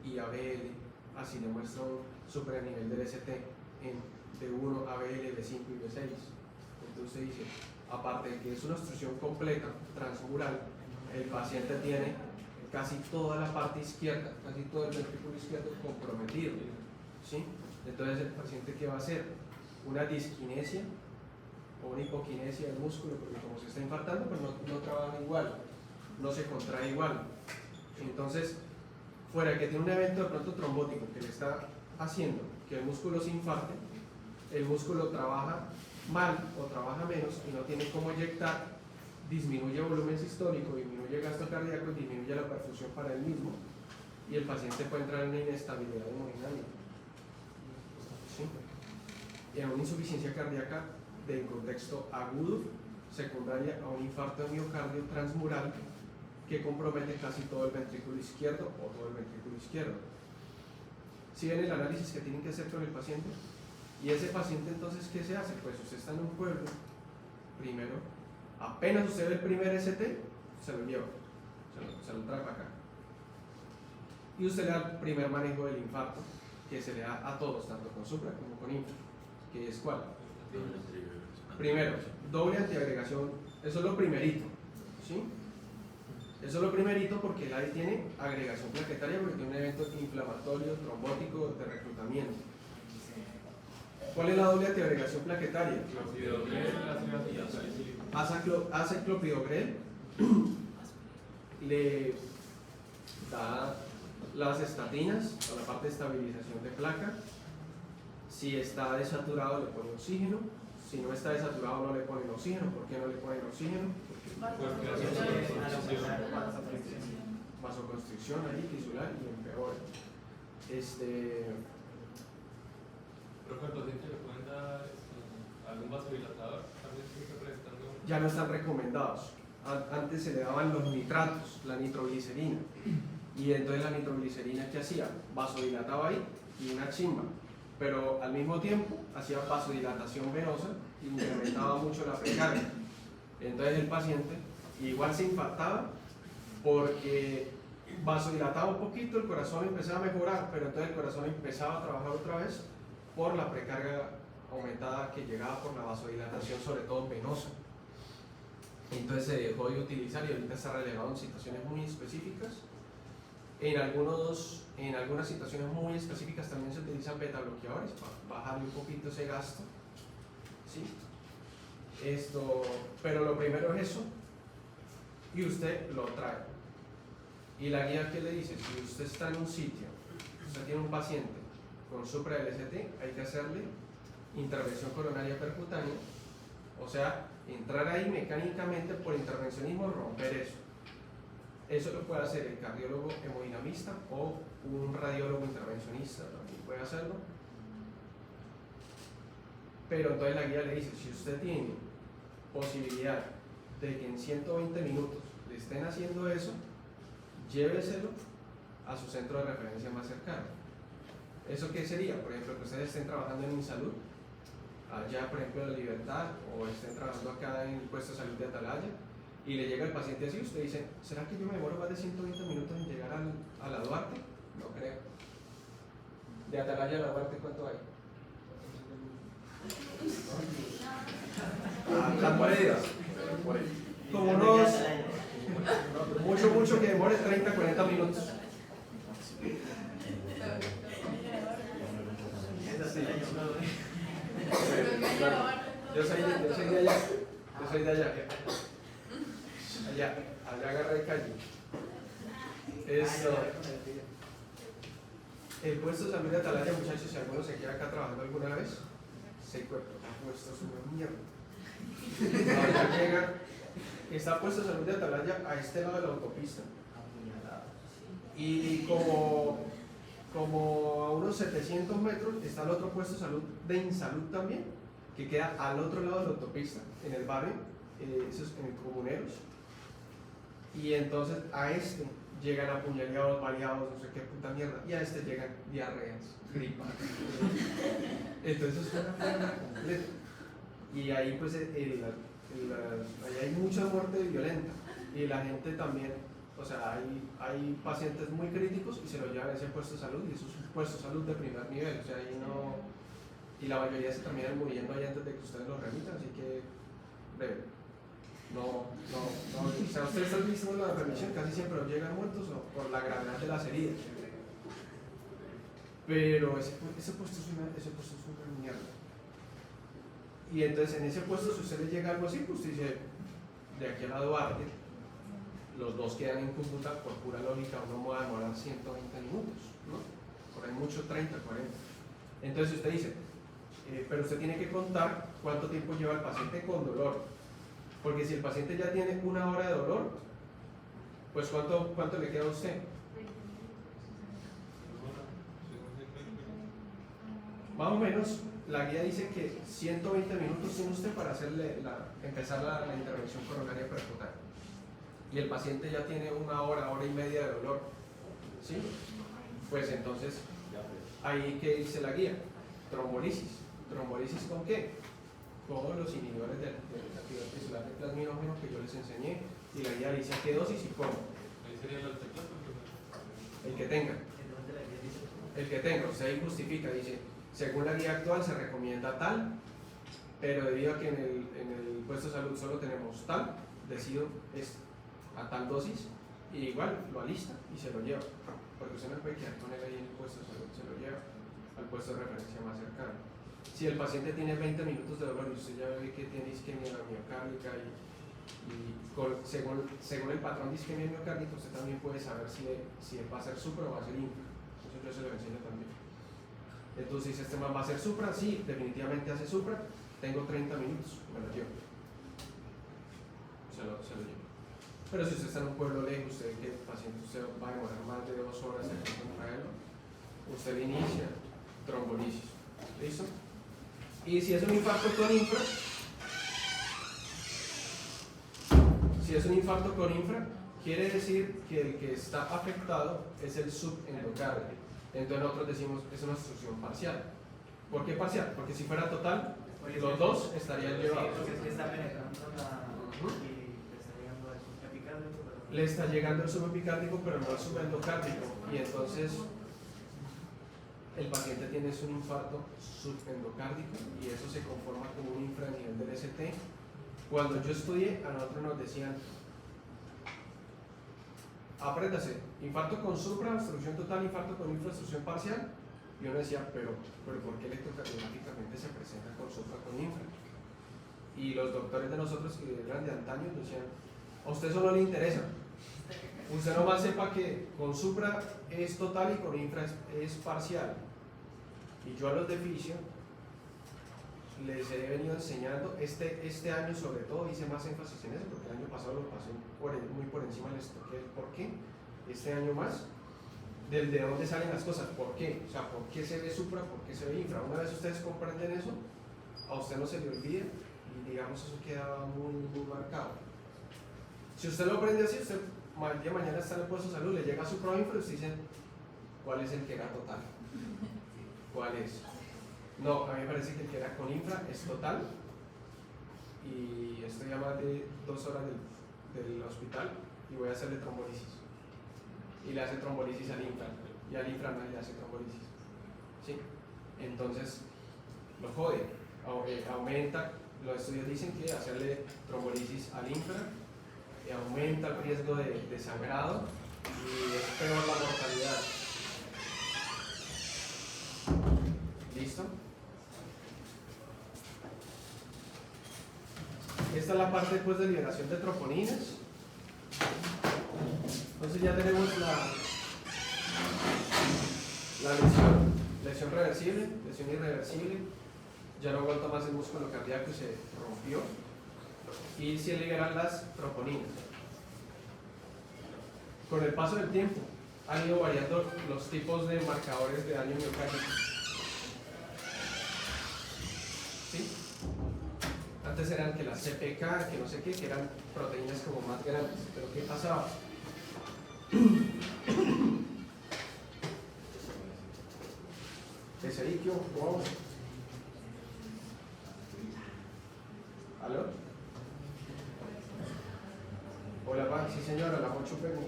y ABL, así le muestra un supra de nivel del ST en D1, ABL, D5 y D6. Entonces usted dice, aparte de que es una obstrucción completa, transmural, el paciente tiene casi toda la parte izquierda, casi todo el ventrículo izquierdo comprometido. ¿Sí? Entonces el paciente, ¿qué va a hacer? Una disquinesia o una hipoquinesia del músculo, porque como se está infartando, pues no trabaja igual, no se contrae igual. Entonces, fuera de que tiene un evento de pronto trombótico que le está haciendo que el músculo se infarte, el músculo trabaja mal o trabaja menos y no tiene cómo inyectar, disminuye volumen sistólico, disminuye gasto cardíaco y disminuye la perfusión para él mismo. Y el paciente puede entrar en una inestabilidad hemodinámica. ¿Sí? Y en una insuficiencia cardíaca de contexto agudo, secundaria a un infarto de miocardio transmural que compromete casi todo el ventrículo izquierdo o todo el ventrículo izquierdo. ¿Sí ven el análisis que tienen que hacer con el paciente? Y ese paciente entonces, ¿qué se hace? Pues usted está en un pueblo, primero, apenas usted ve el primer ST, se lo lleva, se lo trae para acá. Y usted le da el primer manejo del infarto, que se le da a todos, tanto con supra como con infra, que es ¿cuál? Primero, doble antiagregación, eso es lo primerito, ¿sí? Eso es lo primerito porque el ADI tiene agregación plaquetaria porque tiene un evento inflamatorio, trombótico, de reclutamiento. ¿Cuál es la doble antiagregación plaquetaria? Aciclopridogrel le da las estatinas a la parte de estabilización de placa. Si está desaturado le pone oxígeno. Si no está desaturado no le ponen oxígeno. ¿Por qué no le ponen oxígeno? Vasoconstricción ahí, tisular y empeora. Profe, ¿al paciente le pueden dar algún vasodilatador? ¿También sigue presentando? Ya no están recomendados. Antes se le daban los nitratos, la nitroglicerina. Y entonces la nitroglicerina, ¿qué hacía? Vasodilataba ahí y una chimba. Pero al mismo tiempo hacía vasodilatación venosa y incrementaba mucho la precarga. Entonces el paciente igual se infartaba porque vasodilataba un poquito, el corazón empezaba a mejorar, pero entonces el corazón empezaba a trabajar otra vez por la precarga aumentada que llegaba por la vasodilatación, sobre todo venosa. Entonces se dejó de utilizar y ahorita está relevado en situaciones muy específicas. En algunas situaciones muy específicas también se utilizan beta bloqueadores para bajarle un poquito ese gasto, ¿sí? Pero lo primero es eso y usted lo trae. Y la guía que le dice, si usted está en un sitio, usted tiene un paciente con supra LST, hay que hacerle intervención coronaria percutánea, o sea, entrar ahí mecánicamente por intervencionismo, romper eso. Eso lo puede hacer el cardiólogo hemodinamista o un radiólogo intervencionista, también puede hacerlo. Pero entonces la guía le dice, si usted tiene posibilidad de que en 120 minutos le estén haciendo eso, lléveselo a su centro de referencia más cercano. ¿Eso qué sería? Por ejemplo, que ustedes estén trabajando en Insalud, allá por ejemplo en La Libertad, o estén trabajando acá en el puesto de salud de Atalaya, y le llega el paciente así, usted dice, ¿será que yo me demoro más de 120 minutos en llegar a la Duarte? No creo. ¿De Atalaya a la Duarte cuánto hay? Están medidas. Como unos, mucho que demore 30-40 minutos. Yo soy de allá. Allá agarré calle. El puesto de salud de Atalaya, muchachos, si alguno se queda acá trabajando alguna vez, se encuentra puesto es una mierda. Allá llega, está puesto de salud de Atalaya a este lado de la autopista. Y como a unos 700 metros está el otro puesto de salud de Insalud también, que queda al otro lado de la autopista, en el barrio, esos en el Comuneros. Y entonces a este llegan apuñaleados, baleados, no sé qué puta mierda, y a este llegan diarreas, gripas. Entonces es una mierda completa. Y ahí pues ahí hay mucha muerte violenta. Y la gente también, o sea, hay pacientes muy críticos y se los llevan a ese puesto de salud, y eso es un puesto de salud de primer nivel, o sea, ahí no. Y la mayoría se terminan muriendo ahí antes de que ustedes los remitan, así que breve. No, o sea, ustedes están visto la remisión, casi siempre los llegan muertos o por la gravedad de las heridas. Pero ese puesto es una mierda. Y entonces en ese puesto, si usted le llega algo así, pues usted dice, de aquí a la Duarte, los dos quedan en Cúcuta, por pura lógica, uno va a demorar 120 minutos, ¿no? Por ahí mucho 30, 40. Entonces usted dice, pero usted tiene que contar cuánto tiempo lleva el paciente con dolor, porque si el paciente ya tiene 1 hora de dolor, pues ¿cuánto le queda a usted? Más o menos, la guía dice que 120 minutos tiene usted para empezar la intervención coronaria percutánea. Y el paciente ya tiene 1 hora, hora y media de dolor. ¿Sí? Pues entonces, ahí que dice la guía, trombolisis. ¿Trombolisis con qué? Con los inhibidores de la actividad tisular de plasminógeno que yo les enseñé. Y la guía dice a qué dosis y cómo. Ahí sería el alteplato. El que tenga. El que tenga, usted ahí justifica, dice, según la guía actual se recomienda tal, pero debido a que en el puesto de salud solo tenemos tal, decido a tal dosis, y igual lo alista y se lo lleva, porque usted no puede quedar con él ahí en el puesto de salud, se lo lleva al puesto de referencia más cercano. Si el paciente tiene 20 minutos de dolor y usted ya ve que tiene isquemia miocárdica según el patrón de isquemia miocárdica, usted también puede saber si va a ser supra o va a ser infra. Eso yo se lo enseño también. Entonces, si este man va a ser supra, sí, definitivamente hace supra, tengo 30 minutos, me lo llevo. Se lo llevo. Pero si usted está en un pueblo lejos, usted que el paciente usted va a demorar más de 2 horas en traerlo, usted le inicia trombolisis. ¿Listo? Y si es un infarto con infra, quiere decir que el que está afectado es el subendocardio. Entonces nosotros decimos que es una obstrucción parcial. ¿Por qué parcial? Porque si fuera total, los dos estarían llevados. Porque es que está penetrando y le está llegando el subepicárdico, pero no el subendocárdico. Y entonces el paciente tiene un infarto subendocárdico y eso se conforma como un infranivel del ST. Cuando yo estudié, a nosotros nos decían, apréndase, infarto con supra, obstrucción total, infarto con infraobstrucción parcial. Y uno decía, pero ¿por qué electrocardiográficamente se presenta con supra con infra? Y los doctores de nosotros que eran de antaño decían, a usted eso no le interesa. Usted nomás sepa que con supra es total y con infra es parcial. Y yo a los de fisio les he venido enseñando, este año sobre todo hice más énfasis en eso, porque el año pasado lo pasé muy por encima, les toqué el por qué. Este año más, de dónde salen las cosas, por qué, o sea, por qué se ve supra, por qué se ve infra. Una vez ustedes comprenden eso, a usted no se le olvida y digamos eso queda muy marcado. Si usted lo aprende así, usted el día de mañana está en el puesto de salud, le llega supra o infra y usted dice, ¿cuál es el que era total? ¿Cuál es? No, a mí me parece que el que era con infra es total y estoy a más de 2 horas del hospital y voy a hacerle trombolisis. Y le hace trombolisis al infra y al infra no le hace trombolisis. ¿Sí? Entonces, lo jode, aumenta, los estudios dicen que hacerle trombolisis al infra aumenta el riesgo de sangrado y es peor la mortalidad. ¿Listo? Esta es la parte después de liberación de troponinas. Entonces ya tenemos la lesión reversible, lesión irreversible, ya no aguanta más el músculo cardíaco y se rompió. Y se liberan las troponinas. Con el paso del tiempo han ido variando los tipos de marcadores de daño miocárdico. ¿Sí? Antes eran que las CPK, que no sé qué, que eran proteínas como más grandes. Pero ¿qué pasaba? ¿Ese ahí qué? ¿Cómo? ¿Aló? Hola, pa. Sí, señora, la Mocho Pego.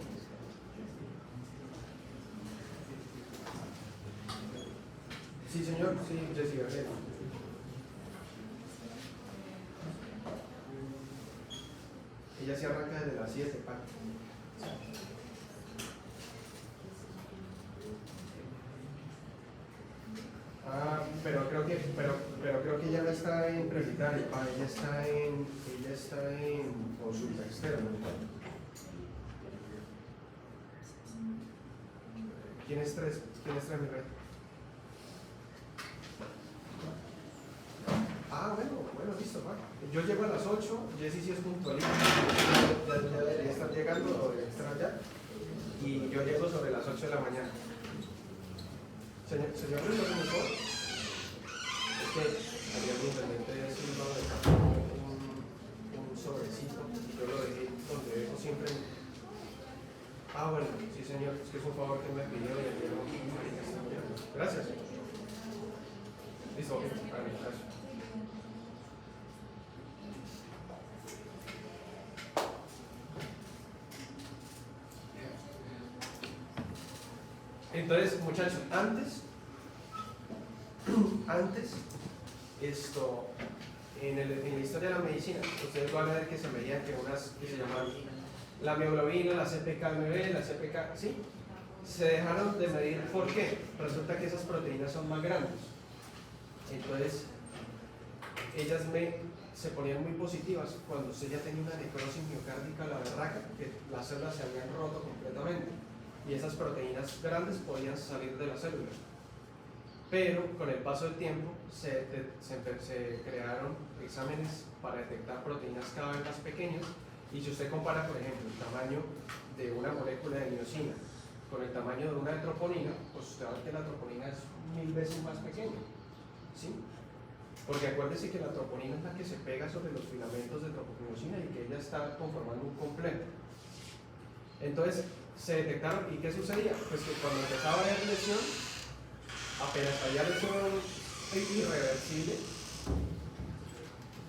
Sí, señor, sí, Jessy Guerrero. Ella se arranca desde las 7, pa. Ah, pero creo que ella no está en prioritario, pa. Ella está en consulta externa. ¿Quién es tres, mi rey? Ah, bueno, listo, va. Yo llego a las 8, Jessy sí es puntualito, ya debería estar llegando o debería estar allá, y yo llego sobre las 8 de la mañana. Señor, por favor, es que ayer mi intendente Silva me pasó un sobrecito, y yo lo dejé donde dejo siempre. Ah, bueno, sí señor, es que es un favor que me pidió y ayer no. Gracias. Listo, ok, vale, gracias. Entonces, muchachos, antes, en la historia de la medicina, ustedes van a ver que se medían que unas que se llaman la mioglobina, la CPK-MB, la CPK, ¿sí? Se dejaron de medir, ¿por qué? Resulta que esas proteínas son más grandes. Entonces, ellas se ponían muy positivas cuando usted ya tenía una necrosis miocárdica, la berraca, que las células se habían roto completamente. Y esas proteínas grandes podían salir de la célula. Pero con el paso del tiempo se crearon exámenes para detectar proteínas cada vez más pequeñas, y si usted compara, por ejemplo, el tamaño de una molécula de miosina con el tamaño de una troponina, pues usted va a ver que la troponina es 1000 veces más pequeña, ¿sí? Porque acuérdese que la troponina es la que se pega sobre los filamentos de tropopmiosina y que ella está conformando un completo. Entonces, se detectaron, ¿y qué sucedía? Pues que cuando empezaba a haber lesión, apenas había lesión irreversible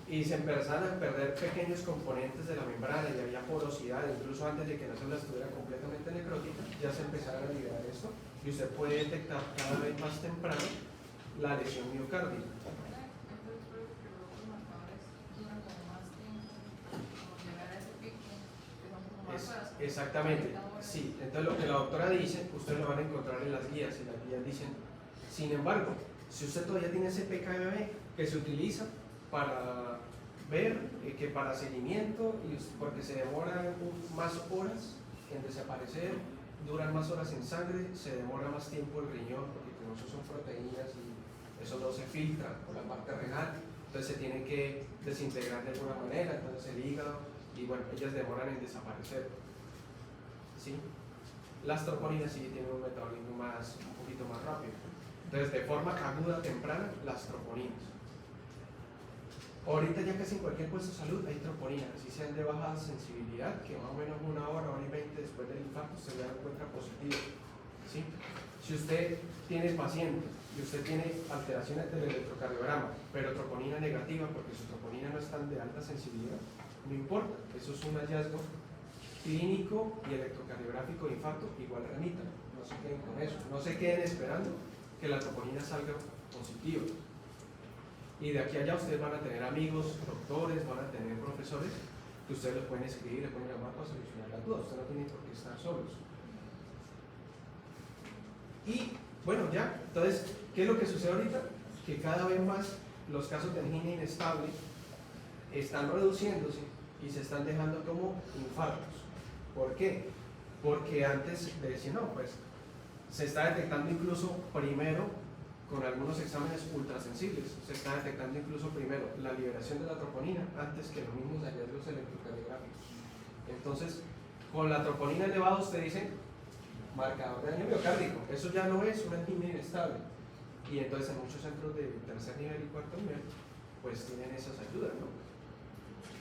y se empezaban a perder pequeños componentes de la membrana y había porosidad, incluso antes de que la célula estuviera completamente necrótica, ya se empezaron a liberar esto y usted puede detectar cada vez más temprano la lesión miocárdica. Exactamente, sí. Entonces lo que la doctora dice, ustedes lo van a encontrar en las guías, y las guías dicen, sin embargo, si usted todavía tiene ese PKMB que se utiliza para ver, que para seguimiento, porque se demoran más horas en desaparecer, duran más horas en sangre, se demora más tiempo el riñón, porque como eso son proteínas y eso no se filtra por la parte renal, entonces se tiene que desintegrar de alguna manera, entonces el hígado, y bueno, ellas demoran en desaparecer, ¿sí? Las troponinas sí tienen un metabolismo un poquito más rápido. Entonces, de forma aguda, temprana, las troponinas. Ahorita ya casi en cualquier puesto de salud hay troponinas, así sean de baja sensibilidad, que más o menos una hora y 20 después del infarto usted ya lo encuentra positivo, ¿sí? Si usted tiene paciente y usted tiene alteraciones del electrocardiograma, pero troponina negativa, porque su troponina no es tan de alta sensibilidad, no importa, eso es un hallazgo clínico y electrocardiográfico de infarto, igual remitan, no se queden con eso, no se queden esperando que la troponina salga positiva. Y de aquí a allá ustedes van a tener amigos, doctores, van a tener profesores que ustedes les pueden escribir, les pueden llamar para solucionar las dudas, ustedes no tienen por qué estar solos. Y bueno, ya, entonces, ¿qué es lo que sucede ahorita? Que cada vez más los casos de angina inestable están reduciéndose y se están dejando como infartos. ¿Por qué? Porque antes le decían, no, pues se está detectando incluso primero con algunos exámenes ultrasensibles, se está detectando incluso primero la liberación de la troponina antes que los mismos hallazgos electrocardiográficos. Entonces, con la troponina elevada usted dice, marcador de daño miocárdico, eso ya no es una angina inestable. Y entonces en muchos centros de tercer nivel y cuarto nivel, pues tienen esas ayudas, ¿no?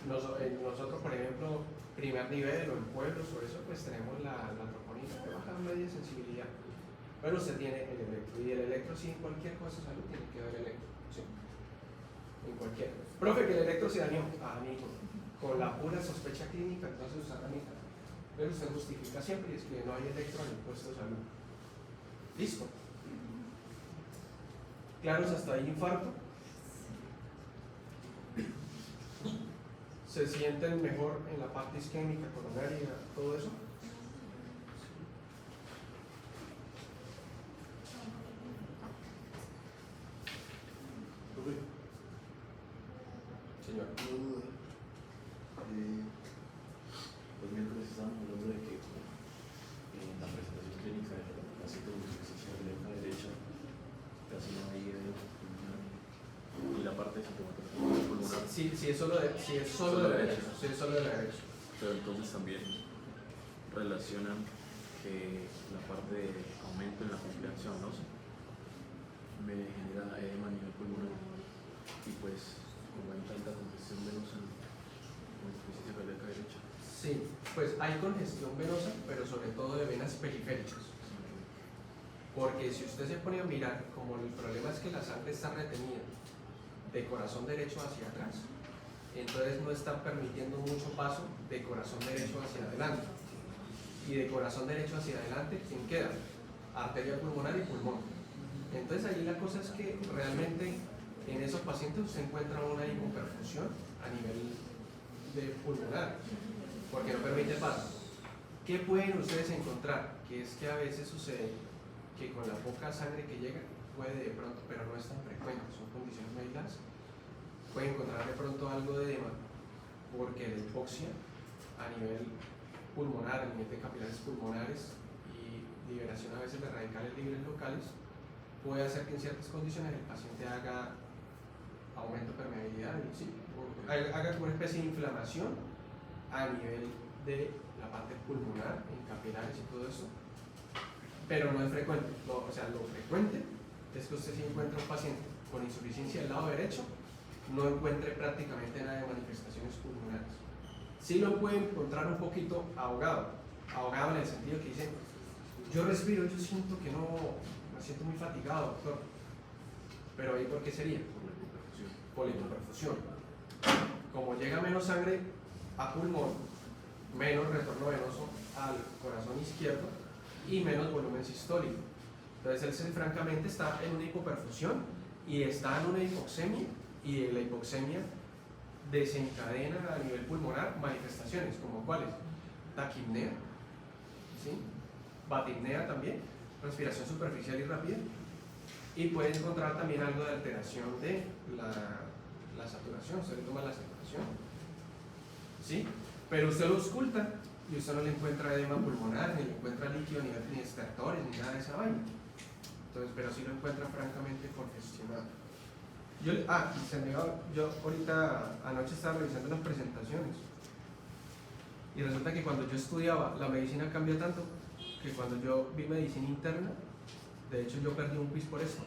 Nosotros, por ejemplo, primer nivel o en pueblos o eso, pues tenemos la troponina que baja media sensibilidad. Pero usted tiene el electro, y el electro sí en cualquier cosa de salud tiene que ver electro, ¿sí? En cualquier. Profe, que el electro se dañó. Ah, amigo, con la pura sospecha clínica, entonces usar la mitad. Pero usted justifica siempre y es que no hay electro en el puesto de salud. Listo. ¿Claros hasta ahí infarto? ¿Se sienten mejor en la parte isquémica, coronaria, todo eso? Señor. Pues mientras estábamos hablando de que en la presentación clínica de la citodistribución de la derecha casi no hay y la parte sintomatológica si es solo de derecho, si es solo de derecho. Pero entonces también relacionan que la parte de aumento en la compilación, ¿no? Me genera edema a nivel pulmonar y pues como hay tanta congestión venosa con insuficiencia cardíaca derecha. Sí, pues hay congestión venosa, pero sobre todo de venas periféricas. Porque si usted se pone a mirar, como el problema es que la sangre está retenida de corazón derecho hacia atrás, entonces no están permitiendo mucho paso de corazón derecho hacia adelante. Y de corazón derecho hacia adelante, ¿quién queda? Arteria pulmonar y pulmón. Entonces ahí la cosa es que realmente en esos pacientes se encuentra una hipoperfusión a nivel de pulmonar, porque no permite paso. ¿Qué pueden ustedes encontrar? Que es que a veces sucede que con la poca sangre que llega puede de pronto, pero no es tan frecuente, son condiciones muy aisladas, puede encontrar de pronto algo de edema porque la hipoxia a nivel pulmonar, a nivel de capilares pulmonares y liberación a veces de radicales libres locales puede hacer que en ciertas condiciones el paciente haga aumento de permeabilidad, ¿sí? Haga como una especie de inflamación a nivel de la parte pulmonar, en capilares y todo eso, pero no es frecuente. O sea, lo frecuente es que usted si encuentra un paciente con insuficiencia del lado derecho, no encuentre prácticamente nada de manifestaciones pulmonares. Sí lo puede encontrar un poquito ahogado en el sentido que dice, yo respiro, yo siento que no, me siento muy fatigado, doctor. Pero ahí, ¿por qué sería? Por la hipoperfusión. Como llega menos sangre a pulmón, menos retorno venoso al corazón izquierdo y menos volumen sistólico. Entonces él francamente está en una hipoperfusión y está en una hipoxemia, y la hipoxemia desencadena a nivel pulmonar manifestaciones como cuáles: taquipnea, ¿sí? Batipnea también, respiración superficial y rápida, y puede encontrar también algo de alteración de la saturación, se le toma la saturación, ¿sí? Pero usted lo ausculta y usted no le encuentra edema pulmonar, ni le encuentra líquido, ni estertores, ni nada de esa vaina. Entonces, pero sí lo encuentra francamente congestionado. Yo ahorita anoche estaba revisando unas presentaciones y resulta que cuando yo estudiaba la medicina cambia tanto que cuando yo vi medicina interna, de hecho yo perdí un quiz por eso.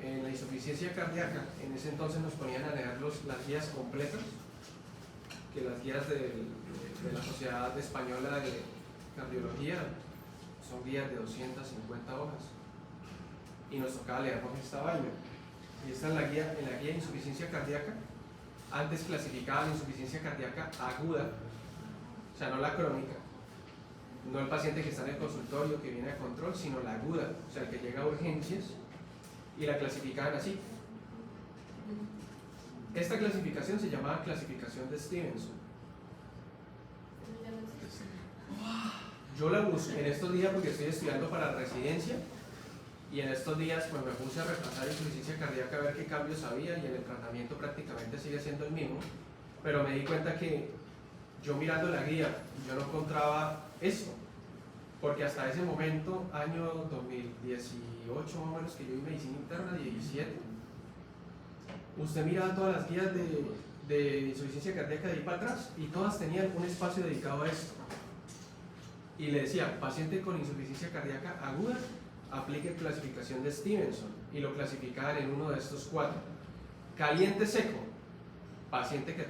En la insuficiencia cardíaca, en ese entonces nos ponían a leer las guías completas, que las guías de la Sociedad Española de Cardiología son guías de 250 hojas. Y nos tocaba leernos esta vaina. Y esta en la guía de insuficiencia cardíaca, antes clasificaba la insuficiencia cardíaca aguda, o sea, no la crónica, no el paciente que está en el consultorio, que viene a control, sino la aguda, o sea, el que llega a urgencias, y la clasificaban así. Esta clasificación se llamaba clasificación de Stevenson. Yo la busqué en estos días porque estoy estudiando para residencia, y en estos días pues me puse a repasar insuficiencia cardíaca a ver qué cambios había, y en el tratamiento prácticamente sigue siendo el mismo, pero me di cuenta que yo mirando la guía yo no encontraba esto, porque hasta ese momento, año 2018 más o menos, que yo vi medicina interna, 17, usted miraba todas las guías de insuficiencia cardíaca de ahí para atrás y todas tenían un espacio dedicado a esto, y le decía, paciente con insuficiencia cardíaca aguda, aplique clasificación de Stevenson, y lo clasificaban en uno de estos cuatro: caliente seco, paciente que